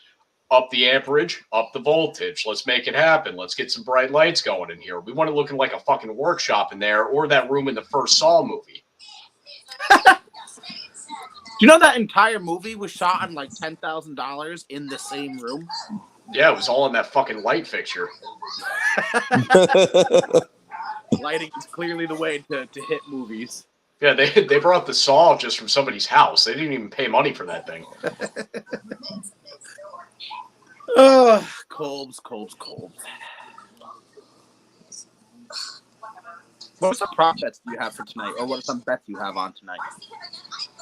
S5: Up the amperage, up the voltage. Let's make it happen. Let's get some bright lights going in here. We want it looking like a fucking workshop in there, or that room in the first Saw movie.
S1: Do you know that entire movie was shot on like $10,000 in the same room?
S5: Yeah, it was all in that fucking light fixture.
S1: Lighting is clearly the way to hit movies.
S5: Yeah, they brought the Saw just from somebody's house. They didn't even pay money for that thing.
S1: Colbs. What are some prop bets do you have for tonight, or what are some bets you have on tonight?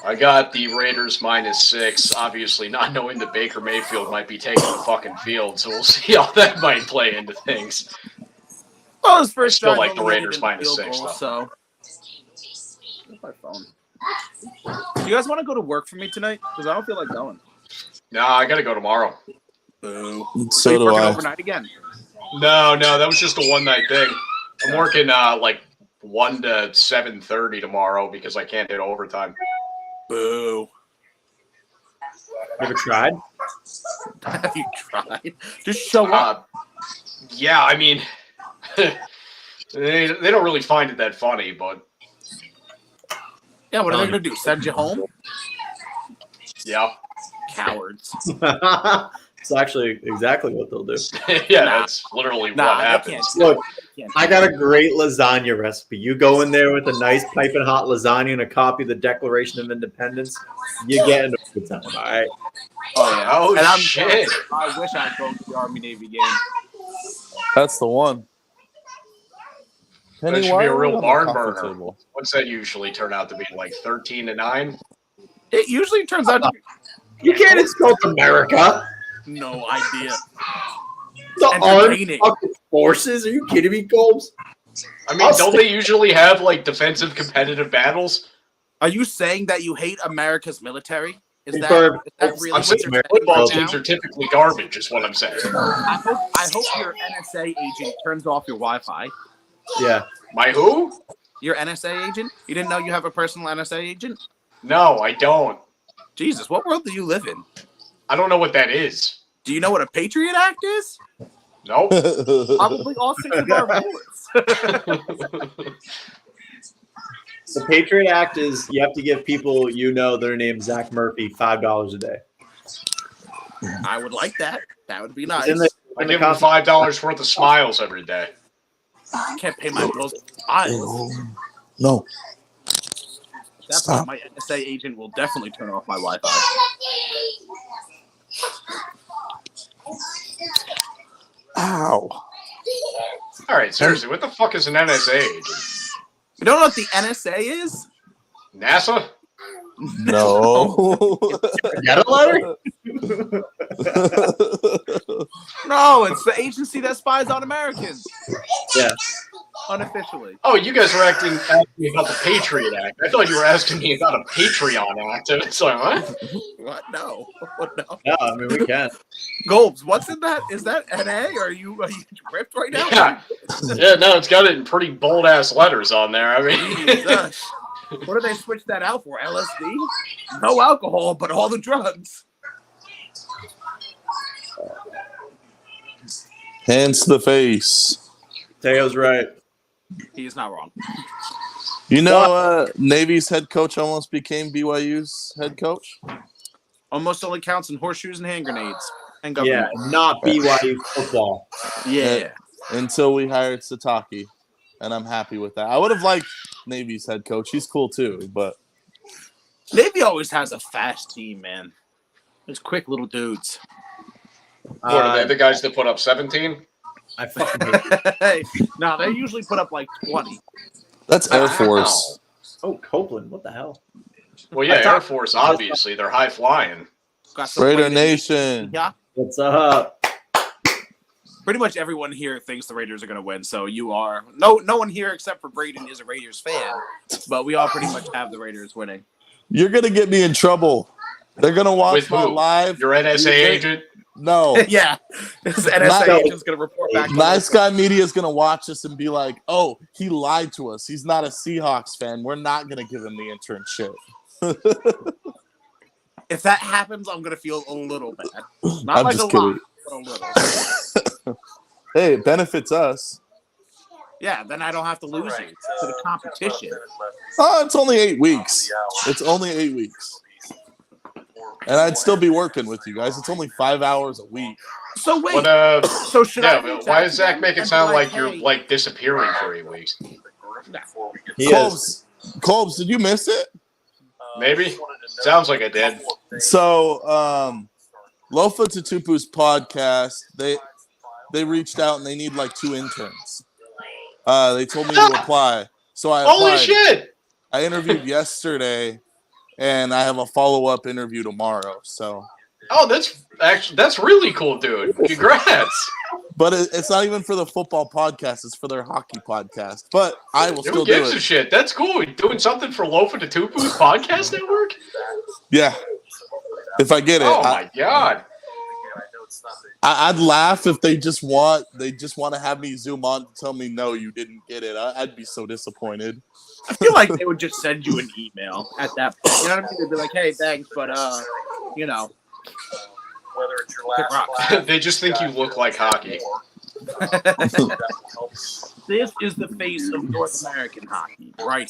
S5: I got the Raiders -6, obviously not knowing that Baker Mayfield might be taking the fucking field, so we'll see how that might play into things.
S1: Well, his first
S5: still
S1: drive
S5: like the
S1: eliminated
S5: Raiders
S1: in the
S5: -6,
S1: field goal,
S5: though.
S1: so. Where's my phone? You guys want to go to work for me tonight? Because I don't feel like going.
S5: Nah, I gotta go tomorrow.
S1: Boo.
S2: So
S1: you
S2: do
S1: working
S2: I.
S1: overnight again?
S5: No, that was just a one-night thing. I'm working like 1 to 7:30 tomorrow because I can't hit overtime.
S1: Boo.
S3: You ever tried?
S1: Have you tried? Just show up.
S5: Yeah, I mean, they don't really find it that funny, but
S1: Yeah, what are they going to do? Send you home?
S5: yeah.
S1: Cowards.
S3: It's actually exactly what they'll do.
S5: Yeah,
S1: Nah.
S5: that's literally
S1: Nah,
S5: what
S1: they
S5: happens.
S1: can't.
S3: Look,
S1: They can't.
S3: I got a great lasagna recipe. You go in there with a nice piping hot lasagna and a copy of the Declaration of Independence, you get into a good time. All right.
S1: Oh, yeah.
S5: Oh,
S1: and I'm
S5: shit.
S1: I wish I'd go to the Army-Navy game.
S2: That's the one.
S5: That
S2: Penny,
S5: should
S2: why
S5: be a
S2: are we
S5: real
S2: on the
S5: barn
S2: coffee
S5: burner.
S2: table?
S5: What's that usually turn out to be? Like 13-9?
S1: It usually turns out to be
S3: You can't insult America.
S1: no idea.
S3: The
S1: Entertaining.
S3: armed fucking forces? Are you kidding me, Colbs?
S5: I mean, don't they usually have like defensive competitive battles?
S1: Are you saying that you hate America's military? Is that
S3: Confirmed.
S1: really
S5: I'm
S1: what
S5: saying
S1: you're saying
S5: football
S1: right
S5: teams
S1: now?
S5: are typically garbage, is what I'm saying.
S1: I hope your NSA agent turns off your Wi-Fi.
S3: Yeah.
S5: My who?
S1: Your NSA agent? You didn't know you have a personal NSA agent?
S5: No, I don't.
S1: Jesus, what world do you live in?
S5: I don't know what that is.
S1: Do you know what a Patriot Act is?
S5: Nope.
S1: Probably all 6 of our bullets.
S3: The Patriot Act is you have to give people you know their name Zach Murphy $5 a day.
S1: I would like that. That would be nice.
S3: In the-
S5: I
S3: in the
S5: give them
S3: Constitution.
S5: $5 worth of smiles every day.
S1: I can't pay my bills.
S2: No.
S1: That's why my NSA agent will definitely turn off my Wi-Fi.
S2: Ow.
S5: All right, seriously, what the fuck is an NSA agent?
S1: You don't know what the NSA is?
S5: NASA?
S2: No.
S3: Get a letter?
S1: No, it's the agency that spies on Americans.
S3: Yeah.
S1: Unofficially.
S5: Oh, you guys were asking me about the Patriot Act. I thought you were asking me about a Patreon Act. It's like, what?
S1: What? No. No.
S3: Yeah, I mean we can.
S1: Golbs, what's in that? Is that NA? Are you ripped right now?
S5: Yeah. Yeah, no, it's got it in pretty bold ass letters on there. I mean,
S1: Jesus. What do they switch that out for? LSD? No alcohol, but all the drugs.
S2: Hands to the face.
S3: Teo's right.
S1: He's not wrong.
S2: You know, Navy's head coach almost became BYU's head coach.
S1: Almost only counts in horseshoes and hand grenades. And
S3: Yeah,
S1: government.
S3: not BYU football.
S1: Yeah.
S2: Until we hired Sataki, and I'm happy with that. I would have liked Navy's head coach. He's cool too, but
S1: Navy always has a fast team, man. There's quick little dudes.
S5: what are they, the guys that put up 17?
S3: I fucking hate you.
S1: Hey, no, they usually put up like 20.
S2: that's Air Force.
S3: Oh, Copeland, what the hell?
S5: Well, yeah, Air Force, obviously. They're high flying.
S1: Got some
S2: Raider
S1: Raiders.
S2: Nation.
S1: Yeah.
S3: What's up?
S1: Pretty much everyone here thinks the Raiders are going to win. So you are. No one here except for Braden is a Raiders fan. But we all pretty much have the Raiders winning.
S2: You're gonna get me in trouble. They're gonna watch
S5: With
S2: my
S5: who?
S2: live.
S5: Your NSA agent?
S2: No.
S1: Yeah. This NSA
S2: Nice.
S1: agent's going to report back.
S2: Nice Guy Media is gonna watch us and be like, "Oh, he lied to us. He's not a Seahawks fan. We're not gonna give him the internship."
S1: If that happens, I'm going to feel a little bad. Not
S2: I'm
S1: like
S2: just
S1: a lot,
S2: kidding.
S1: but a little.
S2: Hey, it benefits us.
S1: Yeah, then I don't have to lose you to the competition.
S2: Oh, it's only 8 weeks. It's only 8 weeks. And I'd still be working with you guys. It's only 5 hours a week.
S1: So wait.
S5: What,
S1: So should
S5: yeah,
S1: I?
S5: but why does Zach make it
S1: and
S5: sound
S1: be
S5: like you're
S1: hey,
S5: like disappearing for 8 weeks?
S3: He is.
S2: Colbs, did you miss it?
S5: Maybe? Sounds like I did.
S2: So, Lofa Tatupu's podcast, they reached out and they need like 2 interns. They told me to apply. So I applied.
S5: Holy shit!
S2: I interviewed yesterday, and I have a follow-up interview tomorrow. So,
S5: Oh, that's really cool, dude. Congrats.
S2: but it's not even for the football podcast; it's for their hockey podcast. But I will
S5: Who
S2: still do
S5: gives a
S2: it.
S5: shit? That's cool. You're doing something for Lofa to Tupu's podcast network?
S2: Yeah, if I get it,
S5: Oh my god.
S2: I'd laugh if they just want to have me zoom on to tell me no, you didn't get it. I'd be so disappointed.
S1: I feel like they would just send you an email at that point. You know what I mean? They'd be like, "Hey, thanks, but you know."
S6: Whether it's your last class,
S5: They just think you look like hockey.
S1: This is the face of North American hockey, right?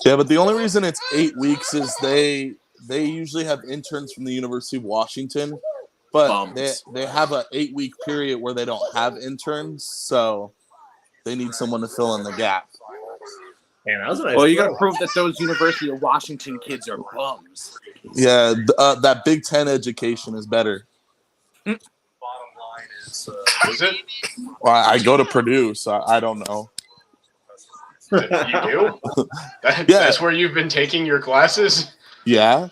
S2: Yeah, but the only reason it's 8 weeks is they usually have interns from the University of Washington, but
S1: Bums.
S2: they have a 8-week period where they don't have interns, so they need someone to fill in the gap.
S3: Man, that was a nice
S1: Well, you got to
S3: throw.
S1: prove that those University of Washington kids are bums.
S2: Yeah, that Big Ten education is better.
S6: bottom line is
S5: Is it?
S2: Well, I go to Purdue, so I don't know.
S5: You do?
S2: Yeah.
S5: That's where you've been taking your classes?
S2: Yeah.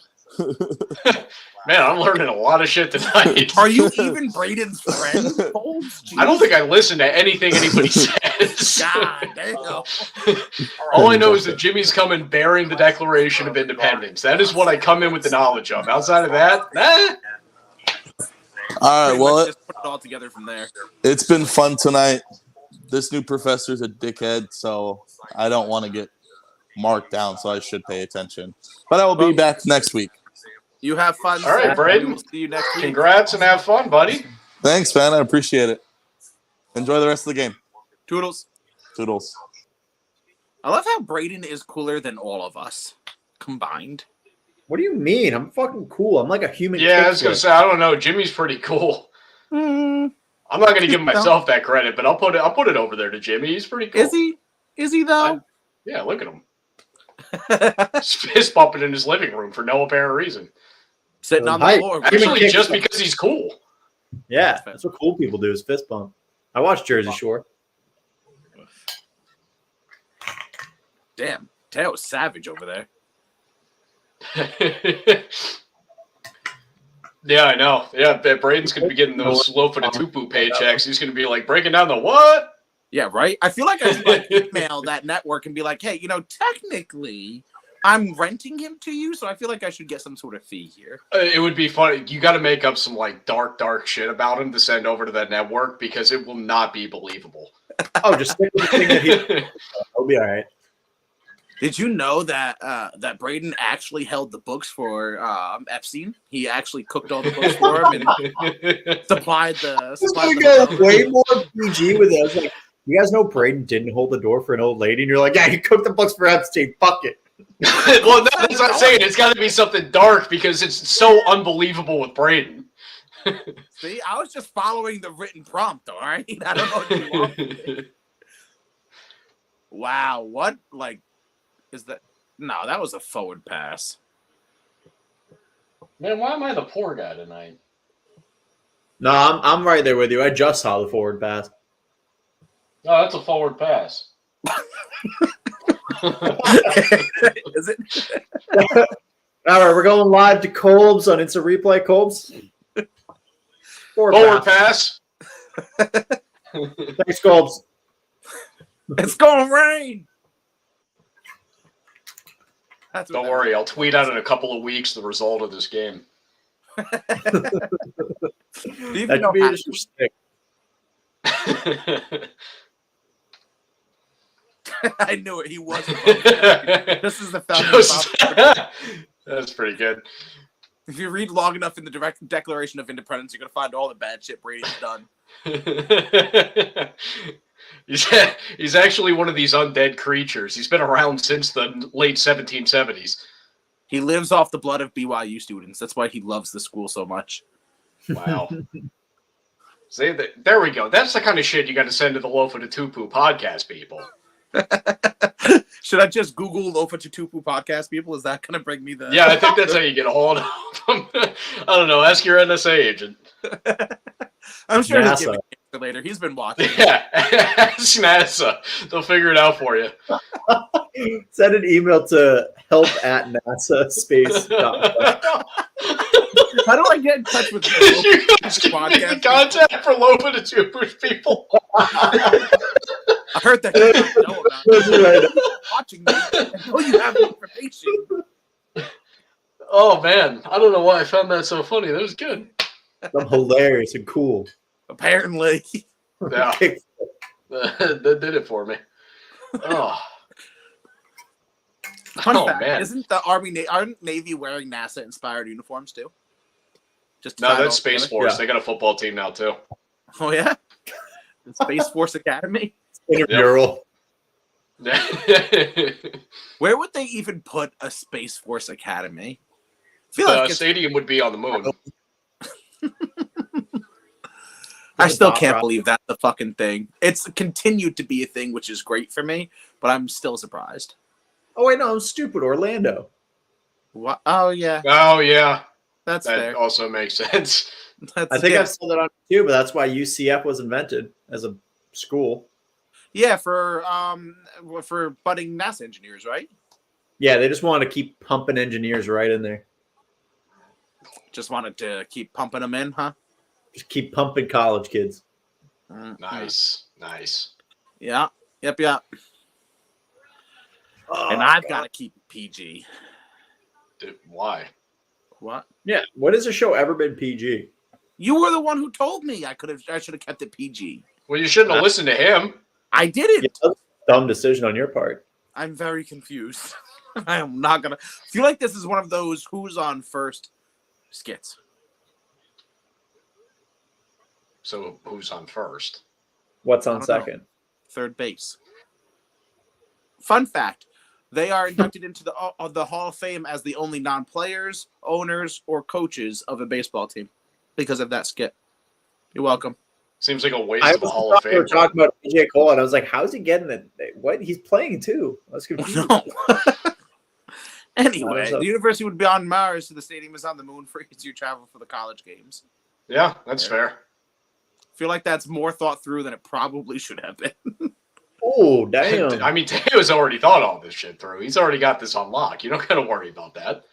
S5: Man, I'm learning a lot of shit tonight.
S1: Are you even Braden's friend, Folds?
S5: I don't think I listen to anything anybody says.
S1: God damn.
S5: All I know is that Jimmy's coming bearing the Declaration of Independence. That is what I come in with the knowledge of. Outside of that,
S2: All right,
S1: Pretty
S2: well,
S1: much just put it all together from there.
S2: it's been fun tonight. This new professor's a dickhead, so I don't want to get marked down, so I should pay attention. But I will be back next week.
S1: You have fun.
S5: All right,
S1: Seth.
S5: Braden.
S1: We will see you next week.
S5: congrats and have fun, buddy.
S2: Thanks, man. I appreciate it. Enjoy the rest of the game.
S1: Toodles.
S2: Toodles.
S1: I love how Braden is cooler than all of us combined.
S3: What do you mean? I'm fucking cool. I'm like a human.
S5: Yeah, I was
S3: kickflip.
S5: gonna say I don't know. Jimmy's pretty cool. I'm not gonna give myself that credit, but I'll put it over there to Jimmy. He's pretty cool.
S1: Is he? Is he though?
S5: Yeah, look at him. Fist bumping in his living room for no apparent reason.
S1: Sitting on the
S3: Hi.
S1: floor.
S5: Actually,
S3: kick
S5: just
S3: some-
S5: because he's cool.
S3: Yeah, that's what cool people do is fist bump. I watched Jersey Shore.
S1: Damn, Teo's savage over there.
S5: Yeah, I know. Yeah, Braden's gonna be getting those Lofa to Tupu paychecks. He's gonna be like breaking down the what?
S1: Yeah, right. I feel like I should like email that network and be like, "Hey, you know, technically, I'm renting him to you, so I feel like I should get some sort of fee here."
S5: It would be funny. You got to make up some like dark shit about him to send over to that network because it will not be believable.
S3: Oh, just stick with the thing that he. He'll be all right.
S1: Did you know that that Braden actually held the books for Epstein? He actually cooked all the books for him and supplied the.
S3: You guys way more PG with it. I was like, you guys know Braden didn't hold the door for an old lady, and you're like, yeah, he cooked the books for Epstein. Fuck it.
S5: Well, that's what I'm saying. It's got to be something dark because it's so unbelievable with Braden.
S1: See, I was just following the written prompt. All right, I don't know what you want. Wow, what like is that? No, that was a forward pass.
S5: Man, why am I the poor guy tonight?
S3: No, I'm right there with you. I just saw the forward pass.
S5: No, that's a forward pass.
S1: Is it?
S3: All right, we're going live to Colbs on Instant Replay. Colbs.
S5: Forward pass.
S3: Thanks, Colbs.
S1: It's gonna rain. That's what
S5: Don't
S1: that
S5: worry, I'll tweet out in a couple of weeks the result of this game.
S1: Do you even
S3: That
S1: know
S3: could be
S1: how-
S3: interesting.
S1: I knew it. He wasn't. This is the
S5: Just-
S1: founding.
S5: That's pretty good.
S1: If you read long enough in the direct Declaration of Independence, you're gonna find all the bad shit Brady's done.
S5: He's actually one of these undead creatures. He's been around since the late 1770s.
S1: He lives off the blood of BYU students. That's why he loves the school so much.
S5: Wow. See, there we go. That's the kind of shit you got to send to the Lofa to Tupu podcast people.
S1: Should I just Google Lofa Tutupu podcast people? Is that gonna bring me the?
S5: Yeah, I think that's how you get a hold of them. I don't know. Ask your NSA agent.
S1: I'm sure he'll give
S3: NASA.
S1: me later. He's been watching.
S5: Yeah, ask NASA. They'll figure it out for you.
S3: Send an email to help@NASA space.
S1: How do I get in touch with
S5: You guys
S1: you?
S5: give me the contact for Lopa to Jewish people.
S1: I heard that you don't know about it. Watching me. I know you have the information.
S5: Oh man, I don't know why I found that so funny. That was good.
S3: I'm hilarious and cool.
S1: Apparently.
S5: Yeah, that did it for me. Oh,
S1: Fun
S5: Oh,
S1: fact,
S5: man.
S1: isn't the aren't Navy wearing NASA inspired uniforms too? Just to
S5: no,
S1: tie it
S5: that's
S1: all
S5: Space
S1: together?
S5: Force.
S3: Yeah.
S5: They got a football team now too.
S1: Oh yeah, the Space Force Academy.
S3: Intramural.
S1: Where would they even put a Space Force Academy? I feel
S5: The
S1: like
S5: stadium would be on the moon.
S1: I still
S3: Bob
S1: can't
S3: Ross.
S1: believe that's the fucking thing. It's continued to be a thing, which is great for me, but I'm still surprised.
S3: Oh wait, no, I'm stupid. Orlando.
S1: What? Oh yeah,
S5: Oh yeah,
S1: that's
S5: that
S1: fair.
S5: also makes sense.
S1: That's,
S3: I think
S1: yeah.
S3: I've said that on too, but that's why UCF was invented as a school.
S1: Yeah, for budding NASA engineers, right?
S3: Yeah, they just wanted to keep pumping engineers right in there.
S1: Just wanted to keep pumping them in, huh?
S3: Just keep pumping college kids.
S5: Nice.
S1: Yeah. Yep.
S3: Oh,
S1: And I've got to keep it PG.
S5: Dude, why?
S1: What?
S3: Yeah. When has the show ever been PG?
S1: You were the one who told me I should have kept it PG.
S5: Well, you shouldn't have listened to him.
S1: I didn't.
S3: Yeah, that was a dumb decision on your part.
S1: I'm very confused. I am not gonna feel like this is one of those who's on first skits.
S5: So who's on first?
S3: What's
S1: I
S3: on
S1: don't know.
S3: second?
S1: Third base. Fun fact: they are inducted into the Hall of Fame as the only non-players, owners, or coaches of a baseball team because of that skit. You're welcome.
S5: Seems like a waste
S3: I
S5: of a
S3: was
S5: Hall of
S3: thought we were
S5: Fame.
S3: talking about AJ Cole, and I was like, "How's he getting it? What? He's playing too." I was confused.
S1: No. Anyway,
S3: No,
S1: the university would be on Mars, so the stadium is on the moon for easier travel for the college games.
S5: Yeah, that's fair.
S1: I feel like that's more thought through than it probably should have been.
S3: Oh, damn!
S5: I mean, Teo's already thought all this shit through. He's already got this on lock. You don't got to worry about that.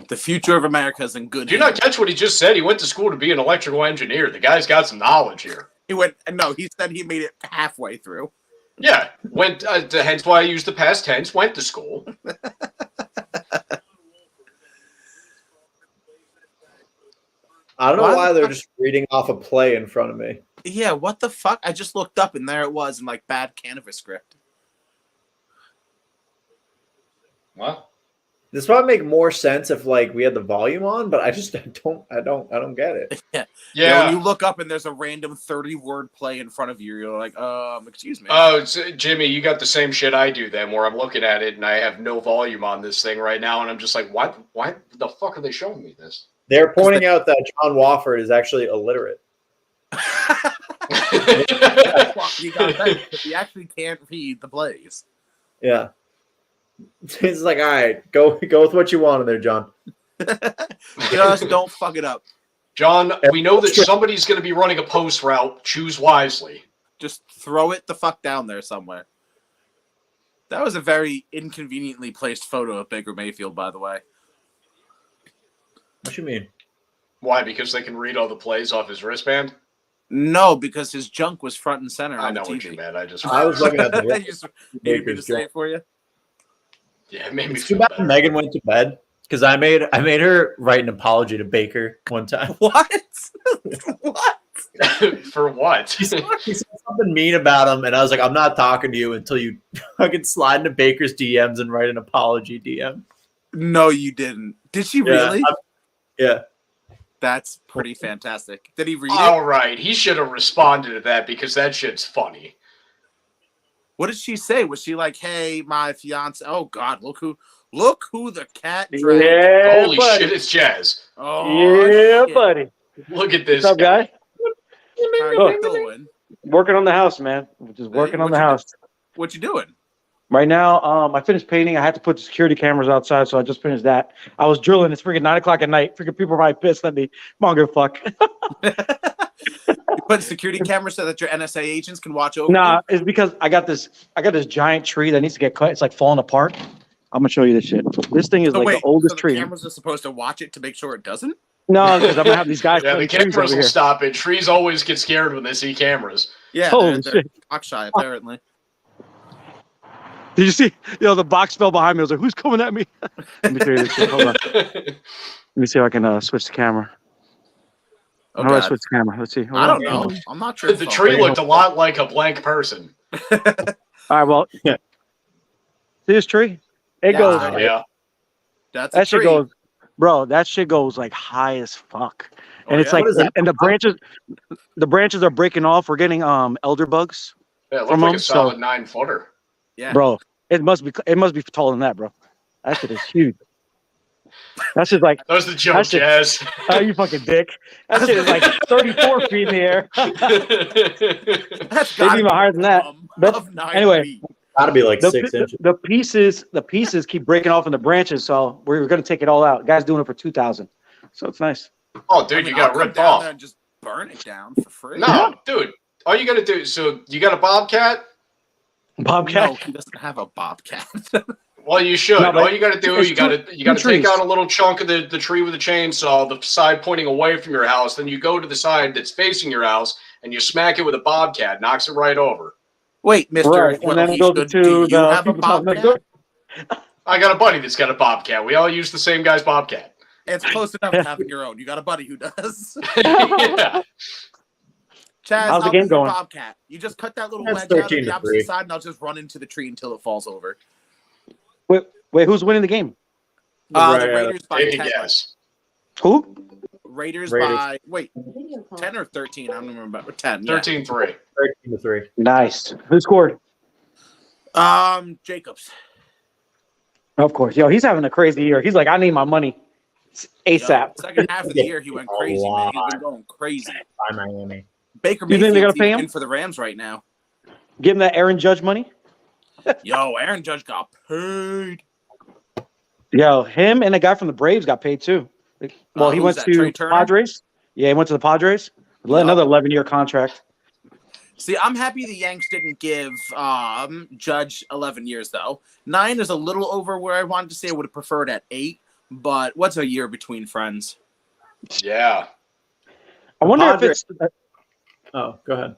S1: The future of America is in good
S5: Do you not
S1: hands.
S5: catch what he just said? He went to school to be an electrical engineer. The guy's got some knowledge here.
S1: He said he made it halfway through.
S5: Yeah, went. Hence why I used the past tense. Went to school.
S3: I don't know
S1: Why
S3: why
S1: the
S3: they're
S1: fuck-
S3: just reading off a play in front of me.
S1: Yeah, what the fuck? I just looked up and there it was in like bad canvas script.
S5: What?
S3: This probably make more sense if like we had the volume on, but I don't get it.
S1: Yeah,
S5: Yeah.
S1: when you look up and there's a random 30-word play in front of you, you're like, excuse me.
S5: Oh, Jimmy, you got the same shit I do then, where I'm looking at it and I have no volume on this thing right now, and I'm just like, what? Why the fuck are they showing me this?
S3: They're pointing out that John Wofford is actually illiterate.
S1: You got that, because he actually can't read the plays.
S3: Yeah. It's like, all right, go with what you want in there, John.
S1: Just don't fuck it up.
S5: John, we know that somebody's going to be running a post route. Choose wisely.
S1: Just throw it the fuck down there somewhere. That was a very inconveniently placed photo of Baker Mayfield, by the way.
S3: What you mean?
S5: Why? Because they can read all the plays off his wristband?
S1: No, because his junk was front and center
S5: I
S1: on
S5: know
S1: the
S5: what you
S1: TV.
S5: meant. I just
S3: I was looking at the
S1: You just needed me to say it for you.
S5: Yeah, it made me
S3: It's too
S5: feel
S3: bad
S5: better.
S3: Megan went to bed because I made her write an apology to Baker one time.
S1: What? What?
S5: For what?
S3: He said something mean about him, and I was like, I'm not talking to you until you fucking slide into Baker's DMs and write an apology DM.
S1: No, you didn't. Did she
S3: Yeah,
S1: really?
S3: Yeah.
S1: That's pretty fantastic. Did he read it?
S5: All right, he should have responded to that because that shit's funny.
S1: What did she say? Was she like, "Hey, my fiance"? Oh God, look who the cat dragged.
S7: Yeah,
S5: Holy
S7: buddy.
S5: shit, it's Jazz.
S1: Oh,
S7: Yeah,
S1: shit.
S7: buddy.
S5: Look at this.
S7: What's up, guys?
S1: How you
S7: Look.
S1: doing?
S7: Working on the house, man. Just working on the house.
S1: What you doing?
S7: Right now, I finished painting. I had to put the security cameras outside, so I just finished that. I was drilling. It's freaking 9 o'clock at night. Freaking people are probably pissed at me. Come on, give a fuck.
S1: You put security cameras so that your NSA agents can watch over
S7: Nah,
S1: you?
S7: it's because I got this giant tree that needs to get cut. It's like falling apart. I'm gonna show you this shit. This thing is
S1: So
S7: like
S1: wait,
S7: the oldest
S1: so the
S7: tree.
S1: cameras are supposed to watch it to make sure it doesn't?
S7: No, because I'm gonna have these guys
S5: Yeah, the
S7: cutting trees
S5: cameras
S7: over
S5: will
S7: here.
S5: stop it. Trees always get scared when they see cameras.
S1: Yeah,
S7: Holy
S1: they're
S7: shit.
S1: cockshy apparently.
S7: Did you see? The box fell behind me. I was like, "Who's coming at me?" Let me show you this shit. Hold on. Let me see if I can switch the camera.
S1: Oh,
S7: How do I
S1: God.
S7: switch the camera? Let's see. Hold
S1: I
S7: on.
S1: don't know. I'm not sure.
S5: The tree looked a lot like a blank person.
S7: All right. Well,
S3: Yeah.
S7: see this tree? It
S1: Yeah.
S7: goes.
S1: Oh,
S5: Yeah.
S1: That's a
S7: That shit
S1: tree.
S7: goes, bro. That shit goes like high as fuck, and
S1: Oh,
S7: it's
S1: yeah?
S7: like,
S3: What is that?
S7: and the branches are breaking off. We're getting elder bugs,
S5: Yeah, it looked
S7: From
S5: like
S7: them,
S5: a solid 9-footer.
S1: Yeah.
S7: bro. It must be taller than that, bro. That shit is huge. That shit's like,
S5: That was the joke,
S7: That's it.
S5: Jazz.
S7: oh, you fucking dick. That shit is like 34 feet in the air.
S1: That's
S7: Maybe
S1: gotta
S7: even
S1: be
S7: higher than that.
S1: minimum
S7: But
S1: of 9
S7: anyway.
S1: feet.
S3: Gotta be like
S7: The,
S3: 6 inches.
S7: the pieces keep breaking off in the branches, so we're gonna take it all out. Guy's doing it for 2,000, so it's nice.
S5: Oh, dude,
S1: I mean,
S5: you got
S1: I'll come
S5: ripped
S1: down
S5: off.
S1: there and just burn it down for free.
S5: No, dude. All you gotta do. So you got a bobcat?
S7: Bobcat.
S1: No, he doesn't have a bobcat.
S5: Well, you should.
S7: No, but
S5: All you gotta do,
S7: it's
S5: you gotta
S7: two
S5: take
S7: trees.
S5: out a little chunk of the tree with a chainsaw, the side pointing away from your house. Then you go to the side that's facing your house and you smack it with a bobcat, knocks it right over.
S1: Wait, Mister.
S7: Right, and then it goes to
S1: do you
S7: the
S1: have a
S7: people's house next
S1: bobcat?
S7: door.
S5: I got a buddy that's got a bobcat. We all use the same guy's bobcat.
S1: It's close enough to having your own. You got a buddy who does.
S5: Yeah.
S1: Chaz,
S7: How's the
S1: I'll
S7: game
S1: be your
S7: going?
S1: bobcat. You just cut that little
S3: That's
S1: wedge out of
S3: 13
S1: the
S3: to
S1: opposite
S3: 3.
S1: side, and I'll just run into the tree until it falls over.
S7: Wait, who's winning the game?
S1: The
S3: Right,
S1: Raiders by
S5: Take a
S1: 10.
S5: guess.
S7: Who?
S1: Raiders
S3: Raiders.
S1: by 10 or 13. I don't remember. 10. Yeah.
S5: 13-3.
S3: 13 to 3.
S7: Nice. Who scored?
S1: Jacobs.
S7: Of course. Yo, he's having a crazy year. He's like, I need my money ASAP.
S1: Yo, second half of the year, he went
S3: A
S1: crazy, man.
S3: lot.
S1: He's been going crazy.
S3: By Miami.
S1: Baker
S7: You think they're
S1: Mayfield's
S7: gonna pay
S1: even
S7: him?
S1: in for the Rams right now.
S7: Give him that Aaron Judge money.
S1: Yo, Aaron Judge got paid.
S7: Yo, him and the guy from the Braves got paid too. Well, he
S1: who's
S7: went
S1: that,
S7: to
S1: Trey Turner?
S7: Padres. Yeah, he went to the Padres. Another 11-year contract.
S1: See, I'm happy the Yanks didn't give Judge 11 years, though. 9 is a little over where I wanted to say. I would have preferred at 8, but what's a year between friends?
S5: Yeah.
S7: I wonder if
S3: Padres-
S7: it's.
S3: Oh, go ahead.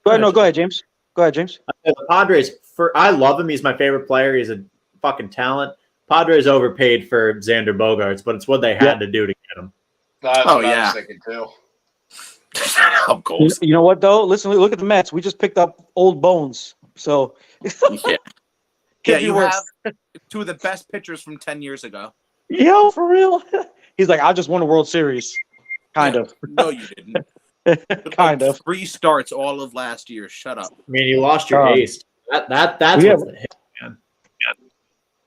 S7: Go ahead. No, go ahead, James. Go ahead, James.
S3: The Padres, I love him. He's my favorite player. He's a fucking talent. Padres overpaid for Xander Bogaerts, but it's what they had to do to get him.
S5: That's
S1: Oh,
S5: what I
S1: yeah.
S5: was thinking too.
S1: Of course.
S7: You know what though? Listen, look at the Mets. We just picked up old bones. So
S1: Yeah,
S7: could
S1: yeah
S7: be
S1: you
S7: worse.
S1: have two of the best pitchers from 10 years ago.
S7: Yo, for real. He's like, I just won a World Series. Kind of.
S1: No, you didn't.
S7: Kind of.
S1: 3 starts all of last year. Shut up.
S3: I mean, you lost your
S7: Um,
S3: ace. That's
S7: yeah.
S3: what's the hit.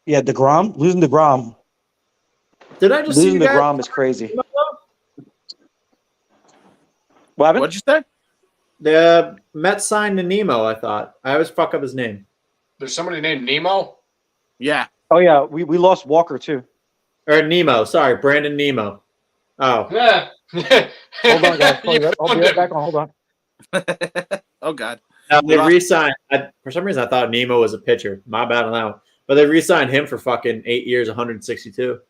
S7: Yeah, DeGrom. Losing DeGrom.
S3: Did I just see
S7: Losing
S3: you guys?
S7: DeGrom is crazy. What happened?
S1: What'd you say?
S3: The Mets signed Nemo, I thought. I always fuck up his name.
S5: There's somebody named Nemo.
S1: Yeah.
S7: Oh yeah, we lost Walker too.
S3: Or Nemo, sorry, Brandon Nemo. Oh,
S5: Yeah.
S7: Hold on, guys. I'll be right back on. Hold on.
S1: Oh, God.
S3: now they
S1: Well-
S3: re-signed. For some reason, I thought Nemo was a pitcher. My bad on that one. But they re-signed him for fucking 8 years, 162.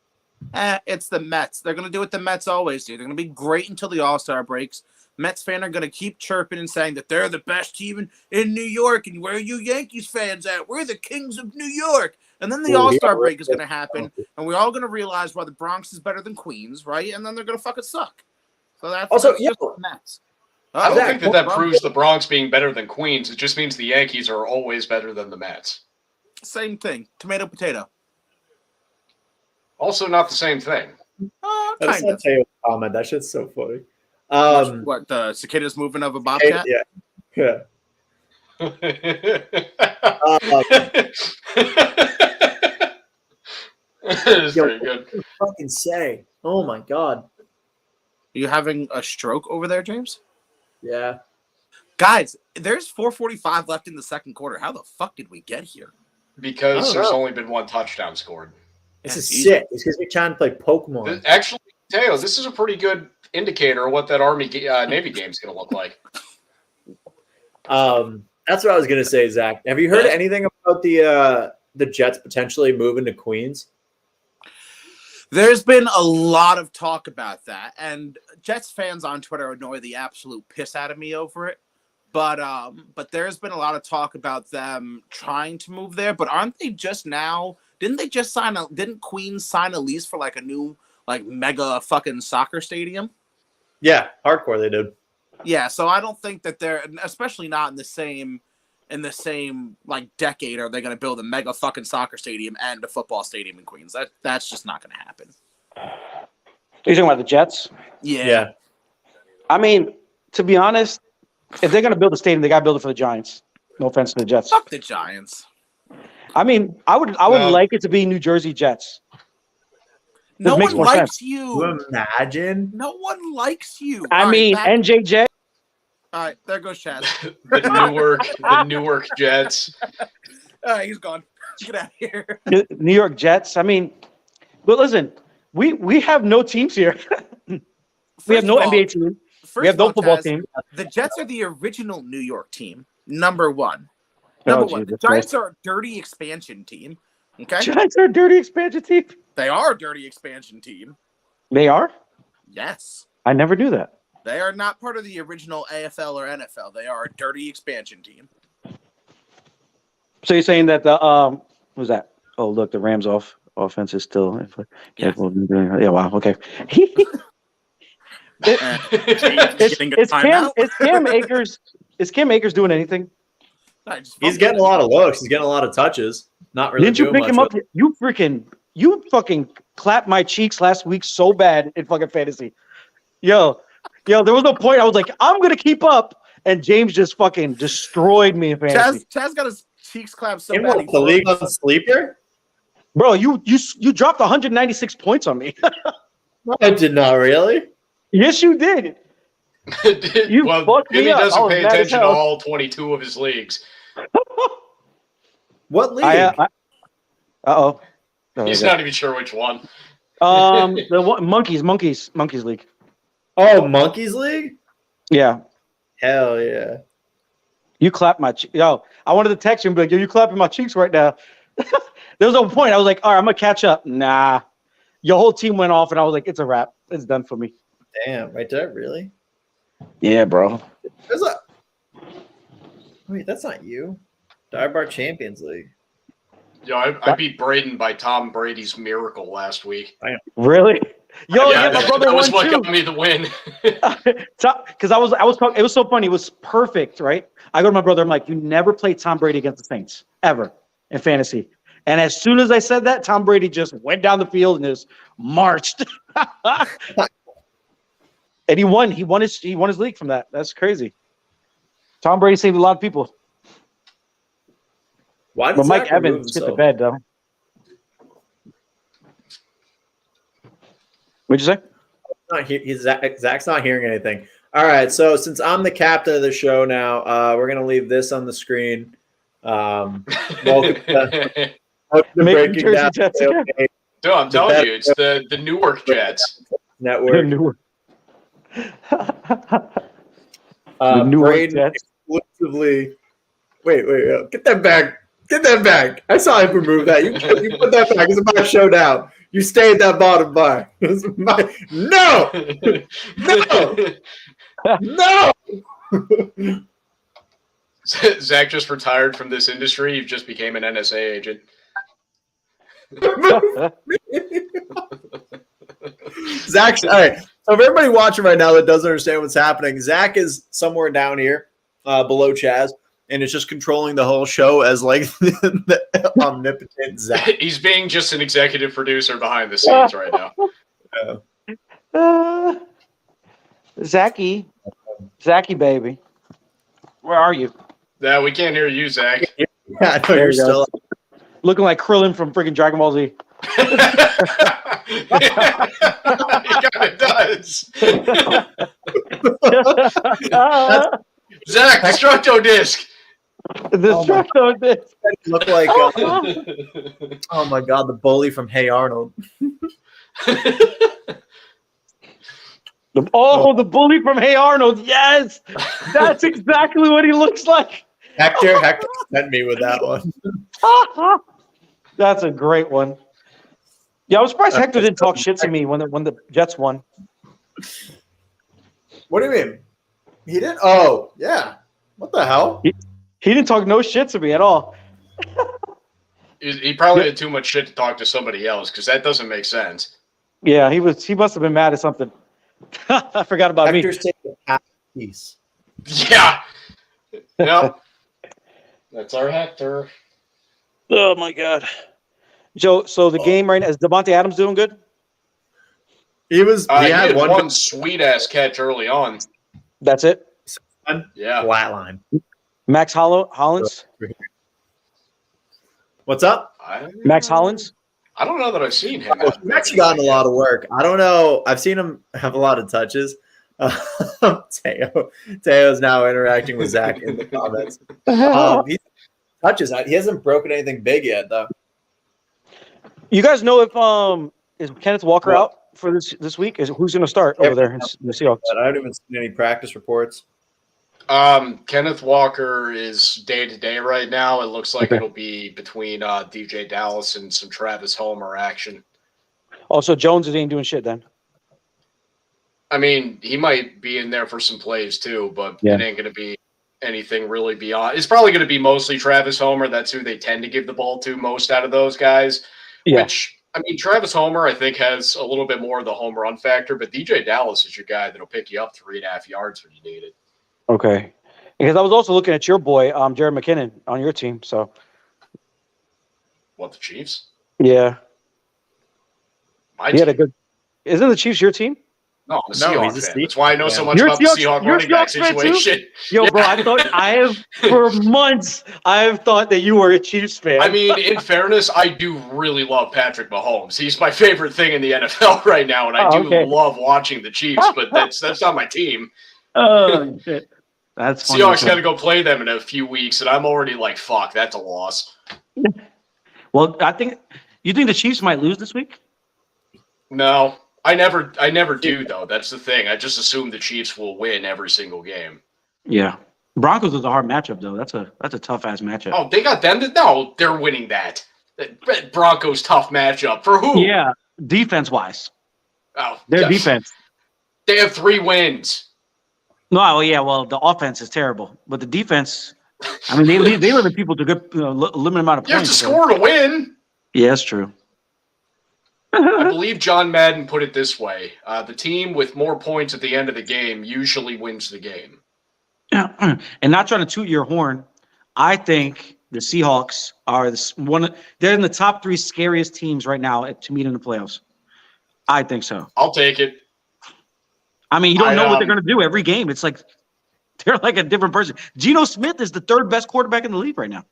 S1: It's the Mets. They're going to do what the Mets always do. They're going to be great until the All-Star breaks. Mets fans are going to keep chirping and saying that they're the best team in New York. And where are you Yankees fans at? We're the kings of New York. And then the
S3: Ooh,
S1: All-Star
S3: yeah,
S1: break is going to happen. And we're all going to realize why the Bronx is better than Queens, right? And then they're going to fucking suck. So that's
S3: Also,
S1: just the Mets.
S5: I don't
S3: Zach,
S5: think that
S1: well,
S5: proves the Bronx being better than Queens. It just means the Yankees are always better than the Mets.
S1: Same thing. Tomato, potato.
S5: Also, not the same thing.
S3: I just
S1: Kind
S3: want
S1: of.
S3: to tell you a comment. That shit's so funny.
S1: What, the cicadas moving of a bobcat?
S3: Yeah.
S5: It's pretty good.
S3: Fucking say. Oh my god.
S1: Are you having a stroke over there, James?
S3: Yeah.
S1: Guys, there's 4:45 left in the second quarter. How the fuck did we get here?
S5: Because
S3: I don't
S5: there's
S3: know.
S5: only been one touchdown scored.
S3: This
S1: Yeah,
S3: is
S1: easy.
S3: sick. It's because we're trying to play Pokemon.
S5: Actually, Teo, this is a pretty good indicator of what that Army Navy game is going to look like.
S3: That's what I was gonna say, Zach. Have you heard anything about the Jets potentially moving to Queens?
S1: There's been a lot of talk about that, and Jets fans on Twitter annoy the absolute piss out of me over it. But there's been a lot of talk about them trying to move there. But aren't they just now? Didn't they just didn't Queens sign a lease for like a new like mega fucking soccer stadium?
S3: Yeah, hardcore they did.
S1: Yeah, so I don't think that they're, especially not in the same like decade, are they going to build a mega fucking soccer stadium and a football stadium in Queens? That's just not going to happen.
S7: Are you talking about the Jets?
S1: Yeah.
S7: I mean, to be honest, if they're going to build a stadium, they got to build it for the Giants. No offense to the Jets.
S1: Fuck the Giants.
S7: I mean, I would like it to be New Jersey Jets.
S1: No
S7: makes
S1: one
S7: more
S1: likes
S7: sense.
S1: you.
S3: You imagine?
S1: No one likes you.
S7: I mean, NJJ.
S1: All right, there goes Chaz.
S5: the Newark Jets.
S1: All right, he's gone. Get out of here.
S7: New York Jets. I mean, but listen, we have no teams here. We have no NBA team. We have no football team.
S1: The Jets are the original New York team. Number one.
S7: Oh,
S1: The
S7: Jesus
S1: Giants
S7: Christ.
S1: are a dirty expansion team. Okay,
S7: Giants are a dirty expansion team.
S1: they are a dirty expansion team.
S7: They are?
S1: Yes.
S7: I never knew that.
S1: They are not part of the original AFL or NFL. They are a dirty expansion team.
S7: So you're saying that the what was that? Oh, look, the Rams offense is still
S1: Yes.
S7: Yeah, wow, okay.
S1: Getting a timeout.
S7: Is Cam Akers doing anything?
S1: I just
S3: He's getting a lot of looks. He's getting a lot of touches. Not really.
S7: Didn't you
S3: doing
S7: pick him
S3: much
S7: up? You fucking clapped my cheeks last week so bad in fucking fantasy. Yo, there was no point. I was like, I'm gonna keep up, and James just fucking destroyed me in fantasy.
S1: Chaz got his cheeks clapped so
S3: In
S1: bad.
S3: what, the league on Sleeper?
S7: Bro, you dropped 196 points on me.
S3: I did not really.
S7: Yes, you did. You
S5: well,
S7: fucked me
S5: Jimmy
S7: up. I
S5: doesn't
S7: was
S5: pay
S7: mad as
S5: attention to
S7: hell.
S5: all 22 of his leagues.
S3: What league?
S7: Uh-oh.
S5: He's not even sure which one.
S7: The one, Monkeys League.
S3: Oh, Monkeys League?
S7: Yeah.
S3: Hell yeah.
S7: You clapped my yo. I wanted to text you and be like, yo, you clapping my cheeks right now. There was no point. I was like, all right, I'm gonna catch up. Nah. Your whole team went off, and I was like, it's a wrap. It's done for me.
S3: Damn, right there, really?
S7: Yeah, bro.
S3: There's a wait, that's not you. Dive Champions League.
S5: Yo, I beat Braden by Tom Brady's miracle last week.
S7: Really? Yo, yeah, my brother
S5: that was
S7: won
S5: what
S7: too.
S5: got me the win.
S7: Because I was talking. It was so funny. It was perfect, right? I go to my brother. I'm like, you never played Tom Brady against the Saints ever in fantasy. And as soon as I said that, Tom Brady just went down the field and just marched. And he won. He won his league from that. That's crazy. Tom Brady saved a lot of people.
S3: Why did
S7: But Mike
S3: Zach remove
S7: Evans hit the
S3: himself?
S7: bed though. What'd you say?
S3: Zach's not hearing anything. All right, so since I'm the captain of the show now, we're gonna leave this on the screen. Welcome to
S7: Making
S3: Breaking
S7: Jersey
S3: Down
S7: Jets
S3: the
S7: again.
S3: OK
S5: Dude, I'm telling you, it's the Newark Jets.
S3: Network.
S7: The Newark
S3: Braden
S7: Jets.
S3: exclusively. Wait, get that back. Get that back. I saw him remove that. You put that back. It's my show now. You stay at that bottom bar. No! No!
S5: Zach just retired from this industry. He just became an NSA agent.
S3: Zach, all right. So, if everybody watching right now that doesn't understand what's happening, Zach is somewhere down here below Chaz, and it's just controlling the whole show as like the omnipotent Zach.
S5: He's being just an executive producer behind the scenes right now.
S7: Zachy, baby, where are you?
S5: Yeah, we can't hear you, Zach.
S3: Yeah, I know
S7: There
S3: you're
S7: you go.
S3: still.
S7: Looking like Krillin from freaking Dragon Ball Z.
S5: He kind of does. Zach, Destructo Disc.
S7: Destructo Disc.
S3: Look like oh my god, the bully from Hey Arnold.
S7: The bully from Hey Arnold. Yes, that's exactly what he looks like.
S3: Hector sent me with that one.
S7: That's a great one. Yeah, I was surprised Hector didn't talk shit to me when the Jets won.
S3: What do you mean? He didn't? Oh, yeah. What the hell?
S7: He didn't talk no shit to me at all.
S5: He probably had too much shit to talk to somebody else because that doesn't make sense.
S7: Yeah, he must have been mad at something. I forgot about
S3: Hector's taking a half piece.
S5: Yeah. Yep. That's our Hector.
S7: me. Oh my god. Joe, so the game right now is Devontae Adams doing good?
S3: He was.
S5: He
S3: He
S5: had
S3: had
S5: one
S3: one
S5: sweet ass catch early on.
S7: That's it.
S5: Yeah.
S3: flat line.
S7: Max Hollins.
S3: What's up?
S7: Max Hollins.
S5: I don't know that I've seen him.
S3: He's actually gotten a lot of work. I don't know. I've seen him have a lot of touches. Teo's now interacting with Zach in the comments. He touches. He hasn't broken anything big yet, though.
S7: You guys know if is Kenneth Walker out for this week? Who's going to start over there in the Seahawks?
S3: But I haven't even seen any practice reports.
S5: Kenneth Walker is day to day right now. It looks like
S7: Okay.
S5: it'll be between DJ Dallas and some Travis Homer action.
S7: Oh, so Jones ain't doing shit then.
S5: I mean, he might be in there for some plays too, but
S7: Yeah.
S5: it ain't going to be anything really beyond. It's probably going to be mostly Travis Homer. That's who they tend to give the ball to most out of those guys.
S7: Yeah.
S5: Which, I mean, Travis Homer, I think, has a little bit more of the home run factor, but DJ Dallas is your guy that'll pick you up 3.5 yards when you need it.
S7: Okay. Because I was also looking at your boy, Jared McKinnon, on your team. So
S5: What, the Chiefs?
S7: yeah,
S5: My
S7: he had a
S5: team?
S7: good. Isn't the Chiefs your team?
S5: No, I'm a
S3: No,
S5: Seahawks
S3: he's a
S5: fan.
S3: Seahawks
S5: That's why I know so
S3: fan.
S5: much
S7: You're
S5: about the
S7: Seahawks-
S5: Seahawks
S7: you're
S5: running back
S7: Seahawks fan too?
S5: situation.
S7: Yo, bro, I have for months. I have thought that you were a Chiefs fan.
S5: I mean, in fairness, I do really love Patrick Mahomes. He's my favorite thing in the NFL right now, and I do love watching the Chiefs, but that's not my team.
S7: oh shit, that's funny.
S5: Seahawks got to go play them in a few weeks, and I'm already like, fuck, that's a loss.
S7: Well, I think you think the Chiefs might lose this week.
S5: No, I never do though. That's the thing. I just assume the Chiefs will win every single game.
S7: Yeah, Broncos is a hard matchup though. That's a tough ass matchup.
S5: Oh, they got them. No, they're winning that. That Broncos tough matchup for who?
S7: Yeah, defense wise,
S5: Oh,
S7: their
S5: yes.
S7: defense.
S5: They have 3 wins.
S7: No, well, yeah, well, the offense is terrible, but the defense. I mean, they limit people to a good limited amount of
S5: You have to
S7: points. so-
S5: score to win.
S7: Yeah, that's true.
S5: I believe John Madden put it this way: the team with more points at the end of the game usually wins the game.
S7: And not trying to toot your horn, I think the Seahawks are they're in the top 3 scariest teams right now to meet in the playoffs. I think so.
S5: I'll take it.
S7: I mean, you don't know what they're
S5: um,
S7: going to do every game. It's like they're like a different person. Geno Smith is the 3rd best quarterback in the league right now.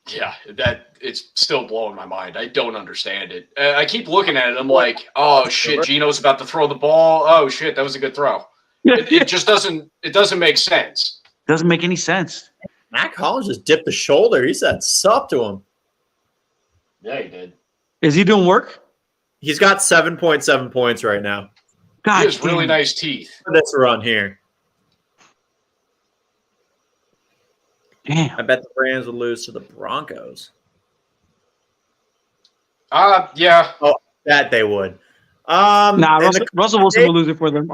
S5: Yeah, that it's still blowing my mind. I don't understand it. I keep looking at it. I'm like, oh shit, Geno's about to throw the ball. Oh shit, that was a good throw. It just doesn't. It doesn't make sense.
S7: Doesn't make any sense.
S3: Mac Hollins just dipped the shoulder. He said sup to him.
S5: Yeah, he did.
S7: Is he doing work?
S3: He's got 7.7 points right now
S7: God,
S5: He has really
S7: damn.
S5: nice teeth.
S3: for this run here.
S7: Damn.
S3: I bet the Rams would lose to the Broncos.
S5: Yeah.
S3: That they would.
S7: Nah,
S3: and
S7: Russell Wilson will lose it for them.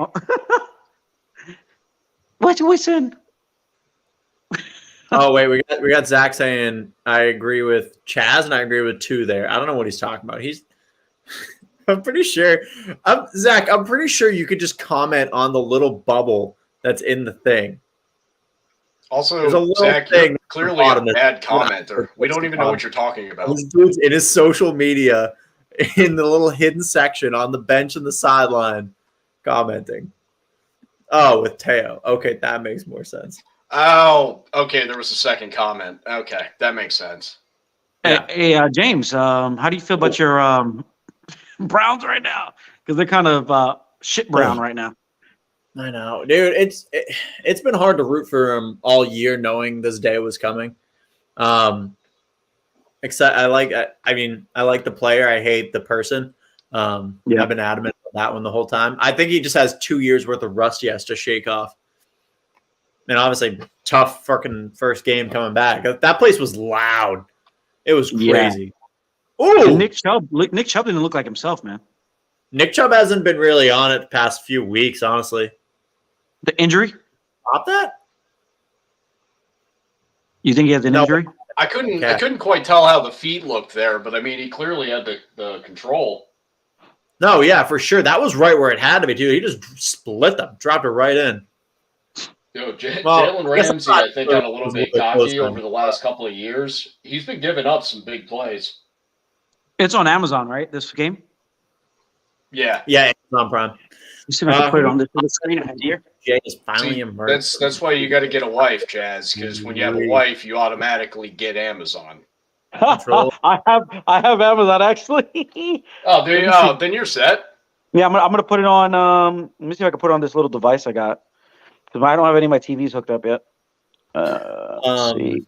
S7: What you saying?
S3: Oh wait, we got Zach saying I agree with Chaz and I agree with 2 there. I don't know what he's talking about. I'm pretty sure. Zach, I'm pretty sure you could just comment on the little bubble that's in the thing.
S5: Also,
S3: There's a little
S5: Zach,
S3: thing
S5: you're clearly a
S3: bottom
S5: bad
S3: that's-
S5: commenter. We don't even know what you're talking about.
S3: This dude's in his social media in the little hidden section on the bench and the sideline commenting. Oh, with Teo. Okay, that makes more sense.
S5: Oh, okay. There was a second comment. Okay, that makes sense.
S3: Yeah.
S7: Hey, James, how do you feel about your Browns right now? Because they're kind of shit brown right now.
S3: I know, dude. It's been hard to root for him all year, knowing this day was coming. Except I like the player. I hate the person.
S7: Yeah.
S3: I've been adamant that one the whole time. I think he just has 2 years worth of rust he has to shake off. And obviously, tough fucking first game coming back. That place was loud. It was crazy.
S7: And
S3: Ooh,
S7: Nick Chubb didn't look like himself, man.
S3: Nick Chubb hasn't been really on it the past few weeks, honestly.
S7: The injury?
S3: Stop that?
S7: You think he has an
S3: No.
S7: injury?
S5: I couldn't quite tell how the feet looked there, but I mean, he clearly had the control.
S3: No, yeah, for sure. That was right where it had to be, too. He just split them, dropped it right in.
S5: Well,
S3: I
S5: Jalen
S3: guess
S5: Ramsey,
S3: I'm not
S5: I think,
S3: sure
S5: got a little
S3: it was
S5: bit
S3: close
S5: cocky
S3: then.
S5: over the last couple of years. He's been giving up some big plays.
S7: It's on Amazon, right? This game?
S5: Yeah.
S3: Yeah, Amazon Prime.
S7: Let me see if I can put it on this little screen I have here.
S3: Jay is finally
S5: See,
S3: emerged.
S5: that's why you got to get a wife, Chaz, because when you have a wife, you automatically get Amazon.
S3: Control.
S7: I have Amazon actually.
S5: Oh, then you're set.
S7: Yeah, I'm gonna put it on. Let me see if I can put it on this little device I got. Because I don't have any of my TVs hooked up yet. Let's see.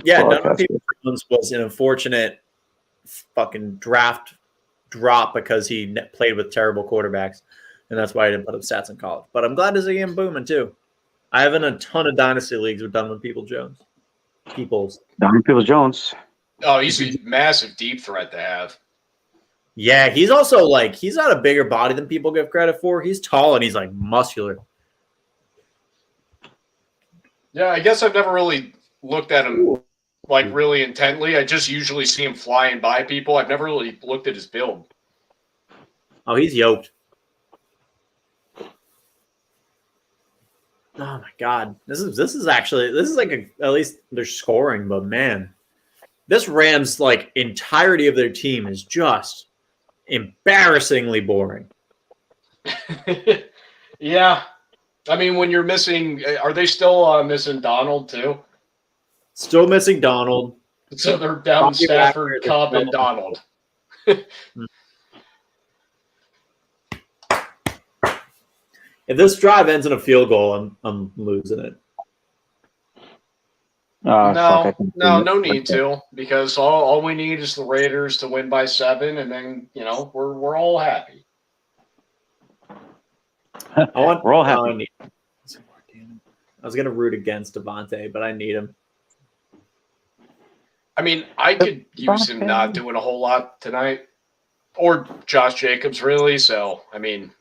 S3: Yeah,
S7: Broadcast.
S3: Donovan Peoples-Jones was an unfortunate fucking draft drop because he played with terrible quarterbacks, and that's why I didn't put up stats in college. But I'm glad to see him booming too. I have in a ton of dynasty leagues with Donovan Peoples-Jones.
S7: Donovan Peoples-Jones.
S5: Oh, he's a massive deep threat to have.
S3: Yeah, he's also like he's got a bigger body than people give credit for. He's tall and he's like muscular.
S5: Yeah, I guess I've never really looked at him like really intently. I just usually see him flying by people. I've never really looked at his build.
S3: Oh, he's yoked. Oh my god, this is like at least they're scoring, but man, this Rams like entirety of their team is just embarrassingly boring.
S5: Yeah. I mean, when you're missing, are they still missing Donald too?
S3: Still missing Donald.
S5: So they're down
S3: Bobby
S5: Stafford,
S3: Wagner,
S5: Cup, and Donald.
S3: If this drive ends in a field goal, I'm losing it.
S5: No need to, because all we need is the Raiders to win by 7, and then we're all happy.
S7: We're all happy.
S3: I was gonna root against Devontae, but I need him.
S5: I mean, I could use him not doing a whole lot tonight, or Josh Jacobs, really. So, I mean,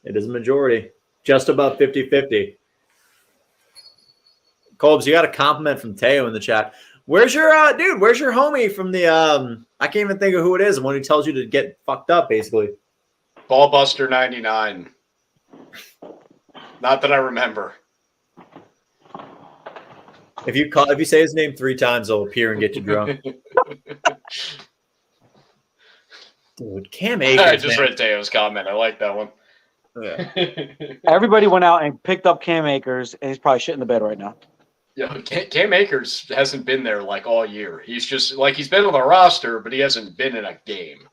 S3: it is a majority, just about 50-50. Colbs, you got a compliment from Teo in the chat. Where's your dude? Where's your homie from the I can't even think of who it is. The one who tells you to get fucked up, basically.
S5: Ballbuster 99. Not that I remember.
S3: If you say his name 3 times, he'll appear and get you drunk. Dude, Cam Akers.
S5: I just read Teo's comment. I like that one.
S3: Yeah.
S7: Everybody went out and picked up Cam Akers, and he's probably shit in the bed right now.
S5: Yeah, Cam Akers hasn't been there like all year. He's just like he's been on the roster, but he hasn't been in a game.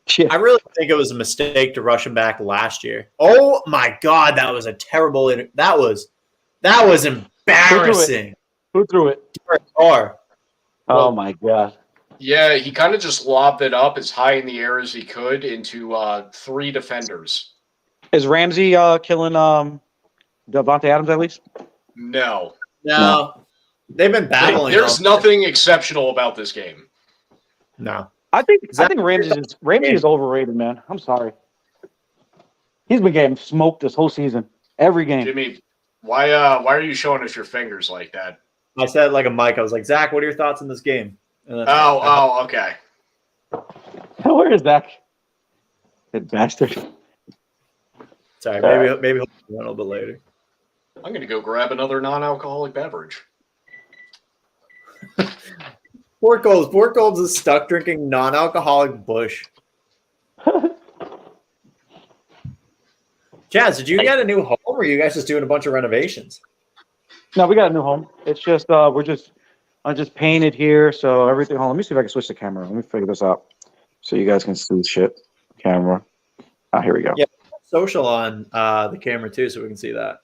S7: Shit.
S3: I really think it was a mistake to rush him back last year. Oh my god, that was a terrible. That was embarrassing.
S7: Who threw it?
S3: Carr.
S7: Oh my god.
S5: Yeah, he kind of just lobbed it up as high in the air as he could into 3 defenders.
S7: Is Ramsey killing Devontae Adams at least?
S5: No.
S3: They've been battling.
S5: There's nothing exceptional about this game.
S3: No.
S7: I think Ramsey is overrated, man. I'm sorry. He's been getting smoked this whole season. Every game.
S5: Jimmy, why are you showing us your fingers like that?
S3: I said like a mic. I was like, Zach, what are your thoughts on this game?
S5: Okay.
S7: Where is Zach? That bastard.
S3: Sorry, maybe he'll be a little bit later.
S5: I'm going to go grab another non-alcoholic beverage.
S3: Port Golds is stuck drinking non-alcoholic Bush. Chaz, did you get a new home, or are you guys just doing a bunch of renovations?
S7: No, we got a new home. It's just I just painted here, so everything. Hold on, let me see if I can switch the camera. Let me figure this out so you guys can see the shit. Camera. Ah, here we go.
S3: Yeah, social on the camera too, so we can see that.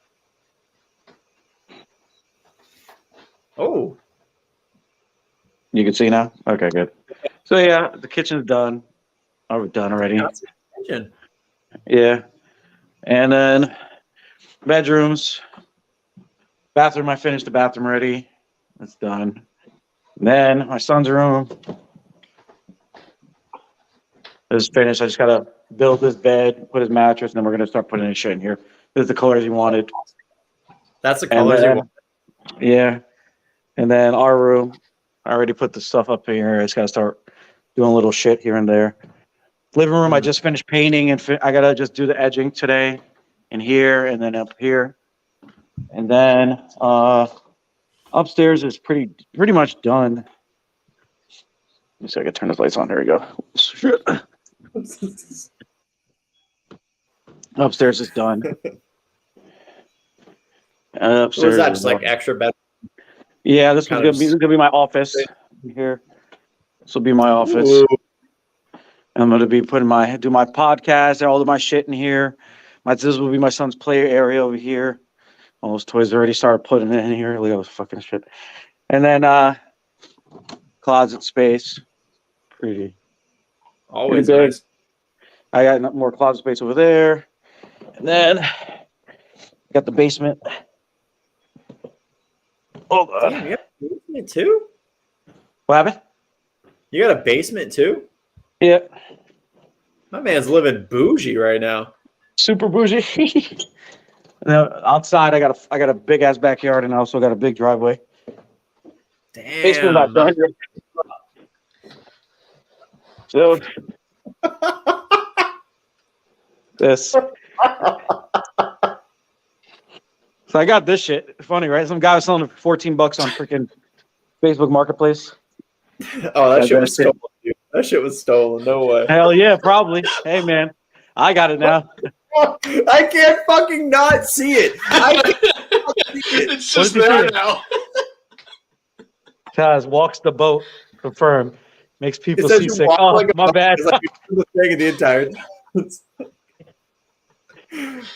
S3: Oh,
S7: You can see now? Okay, good. So, yeah, the kitchen's done. Oh, we're done already.
S3: That's the kitchen.
S7: Yeah. And then bedrooms. Bathroom, I finished the bathroom already. That's done. And then my son's room is finished. I just got to build his bed, put his mattress, and then we're going to start putting his shit in here. This is the colors he wanted.
S3: That's the
S7: And
S3: colors you
S7: then-
S3: want.
S7: Yeah. And then our room, I already put the stuff up here. I just got to start doing a little shit here and there. Living room, I just finished painting, and I got to just do the edging today in here and then up here. And then upstairs is pretty much done. Let me see if I can turn the lights on. There we go. Shit. Upstairs is done. And
S3: So
S7: upstairs
S3: is that
S7: is
S3: just like
S7: done.
S3: extra bed?
S7: Yeah, this
S3: kind
S7: one's
S3: of
S7: this is gonna be my office here. This will be my office.
S3: Ooh.
S7: I'm gonna be putting do my podcast, all of my shit in here. This will be my son's play area over here. All those toys already started putting it in here. Look at those fucking shit. And then closet space. Pretty
S3: Always
S7: good.
S3: nice.
S7: I got more closet space over there. And then got the basement. Hold on.
S3: Damn, you got a basement too?
S7: What happened?
S3: You got a basement too?
S7: Yeah.
S3: My man's living bougie right now.
S7: Super bougie. Now, outside, I got a big ass backyard, and I also got a big driveway. Basement not
S3: Damn.
S7: done yet. So this. So I got this shit. Funny, right? Some guy was selling it for $14 on freaking Facebook Marketplace.
S3: Oh, that
S7: Yeah,
S3: shit was
S7: that's it.
S3: stolen. Dude. That shit was stolen. No way.
S7: Hell yeah, probably. Hey man, I got it now.
S3: I can't fucking not see it. I can't fucking see it.
S5: It's
S7: What
S5: just
S7: did you
S5: there
S7: say?
S5: now.
S7: Chaz walks the boat. Confirmed. Makes
S3: It
S7: people
S3: says you
S7: seasick.
S3: walk
S7: Oh,
S3: like a
S7: my bad.
S3: It's like you do the thing the entire time.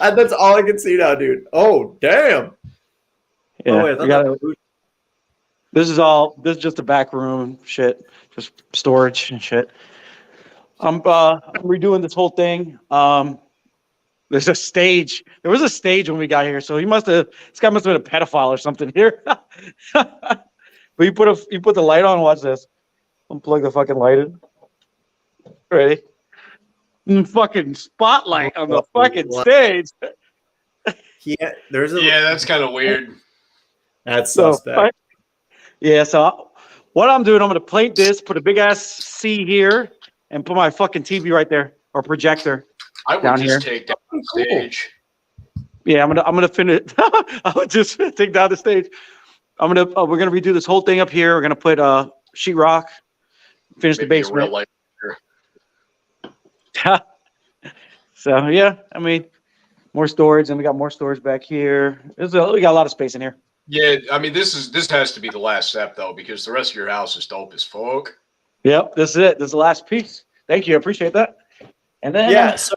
S3: And that's all I can see now, dude. Oh, damn.
S7: Yeah,
S3: Oh, wait, I
S7: we
S3: thought
S7: got
S3: that
S7: it.
S3: was-
S7: This is just the back room shit, just storage and shit. I'm redoing this whole thing. There's a stage. There was a stage when we got here, so this guy must have been a pedophile or something here. But you put the light on. Watch this. Unplug the fucking light in. Ready? Fucking spotlight on the fucking stage.
S3: Yeah, there's a
S5: Yeah, that's kind of weird.
S3: that's
S7: So,
S3: suspect.
S7: yeah, so what I'm doing, I'm going to plate this, put a big ass C here, and put my fucking TV right there, or projector.
S5: I would
S7: Down
S5: just
S7: here.
S5: take down the stage.
S7: Yeah, I'm gonna finish. I would just take down the stage. We're gonna redo this whole thing up here. We're gonna put sheetrock, finish
S5: Maybe
S7: the
S5: a real
S7: basement.
S5: life.
S7: So yeah, I mean, more storage, and we got more storage back here. We got a lot of space in here.
S5: Yeah, I mean this has to be the last step though, because the rest of your house is dope as fuck.
S7: Yep, this is it. This is the last piece. Thank you, I appreciate that. And then
S3: Yeah, so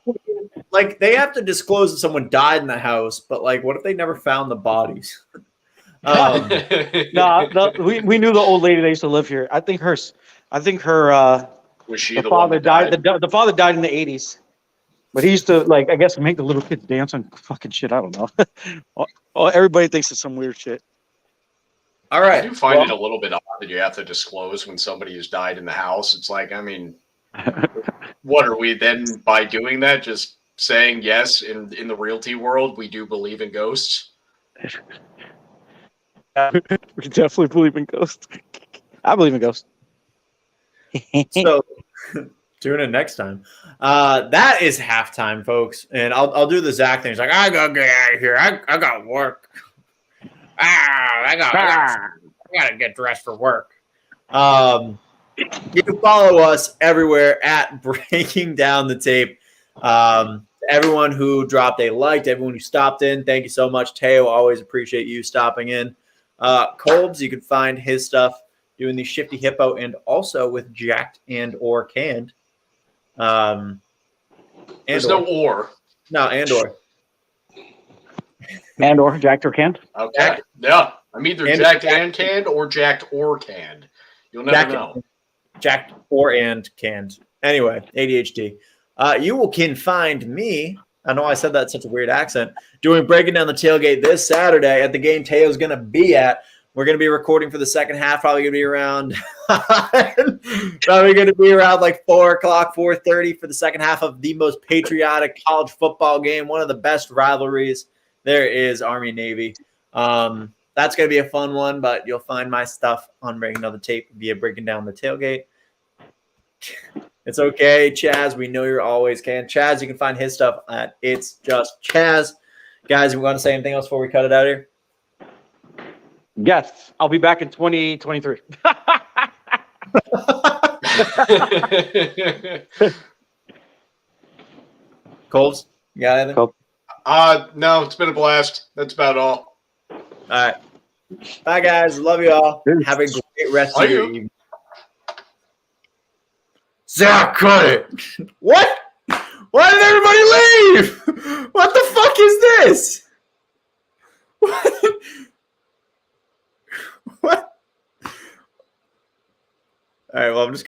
S3: like they have to disclose that someone died in the house, but like, what if they never found the bodies?
S7: no, we knew the old lady that used to live here. I think her
S5: Was she
S7: the
S5: the one
S7: father
S5: that
S7: died. The father died in the 80s, but he used to I guess make the little kids dance on fucking shit. I don't know. Oh, everybody thinks it's some weird shit.
S3: All
S5: I
S3: right.
S5: do find it a little bit odd that you have to disclose when somebody has died in the house. It's like, I mean, what are we then by doing that? Just saying yes, in the realty world, we do believe in ghosts.
S7: We definitely believe in ghosts. I believe in ghosts.
S3: So tune in next time. That is halftime, folks. And I'll do the Zach thing. It's like, I gotta get out of here. I got work. I gotta get dressed for work. You can follow us everywhere at Breaking Down the Tape. Everyone who dropped a like, to everyone who stopped in, thank you so much. Teo, always appreciate you stopping in. Colbs, you can find his stuff doing the Shifty Hippo and also with Jacked and or Canned.
S5: There's no or.
S3: No, and or.
S7: And or jacked or canned.
S5: Okay. Yeah. I'm either
S3: And-
S5: jacked and canned or jacked or canned. You'll never know.
S3: Jacked or and canned. Anyway, ADHD. You can find me. I know I said that in such a weird accent. Breaking down the tailgate this Saturday at the game Teo's going to be at. We're going to be recording for the second half. Probably going to be around. Like 4:00, 4:30 for the second half of the most patriotic college football game. One of the best rivalries there is, Army and Navy. That's going to be a fun one, but you'll find my stuff on Breaking Down the Tape via Breaking Down the Tailgate. It's okay, Chaz. We know you're always can. Chaz, you can find his stuff at It's Just Chaz. Guys, we want to say anything else before we cut it out here?
S7: Yes, I'll be back in 2023.
S3: Coles, you got anything?
S7: Cole.
S5: No, it's been a blast. That's about all.
S3: All right. Bye, guys. Love you all. Have a great rest of your evening. Zach, cut it. What? Why did everybody leave? What the fuck is this? What? All right, well, I'm just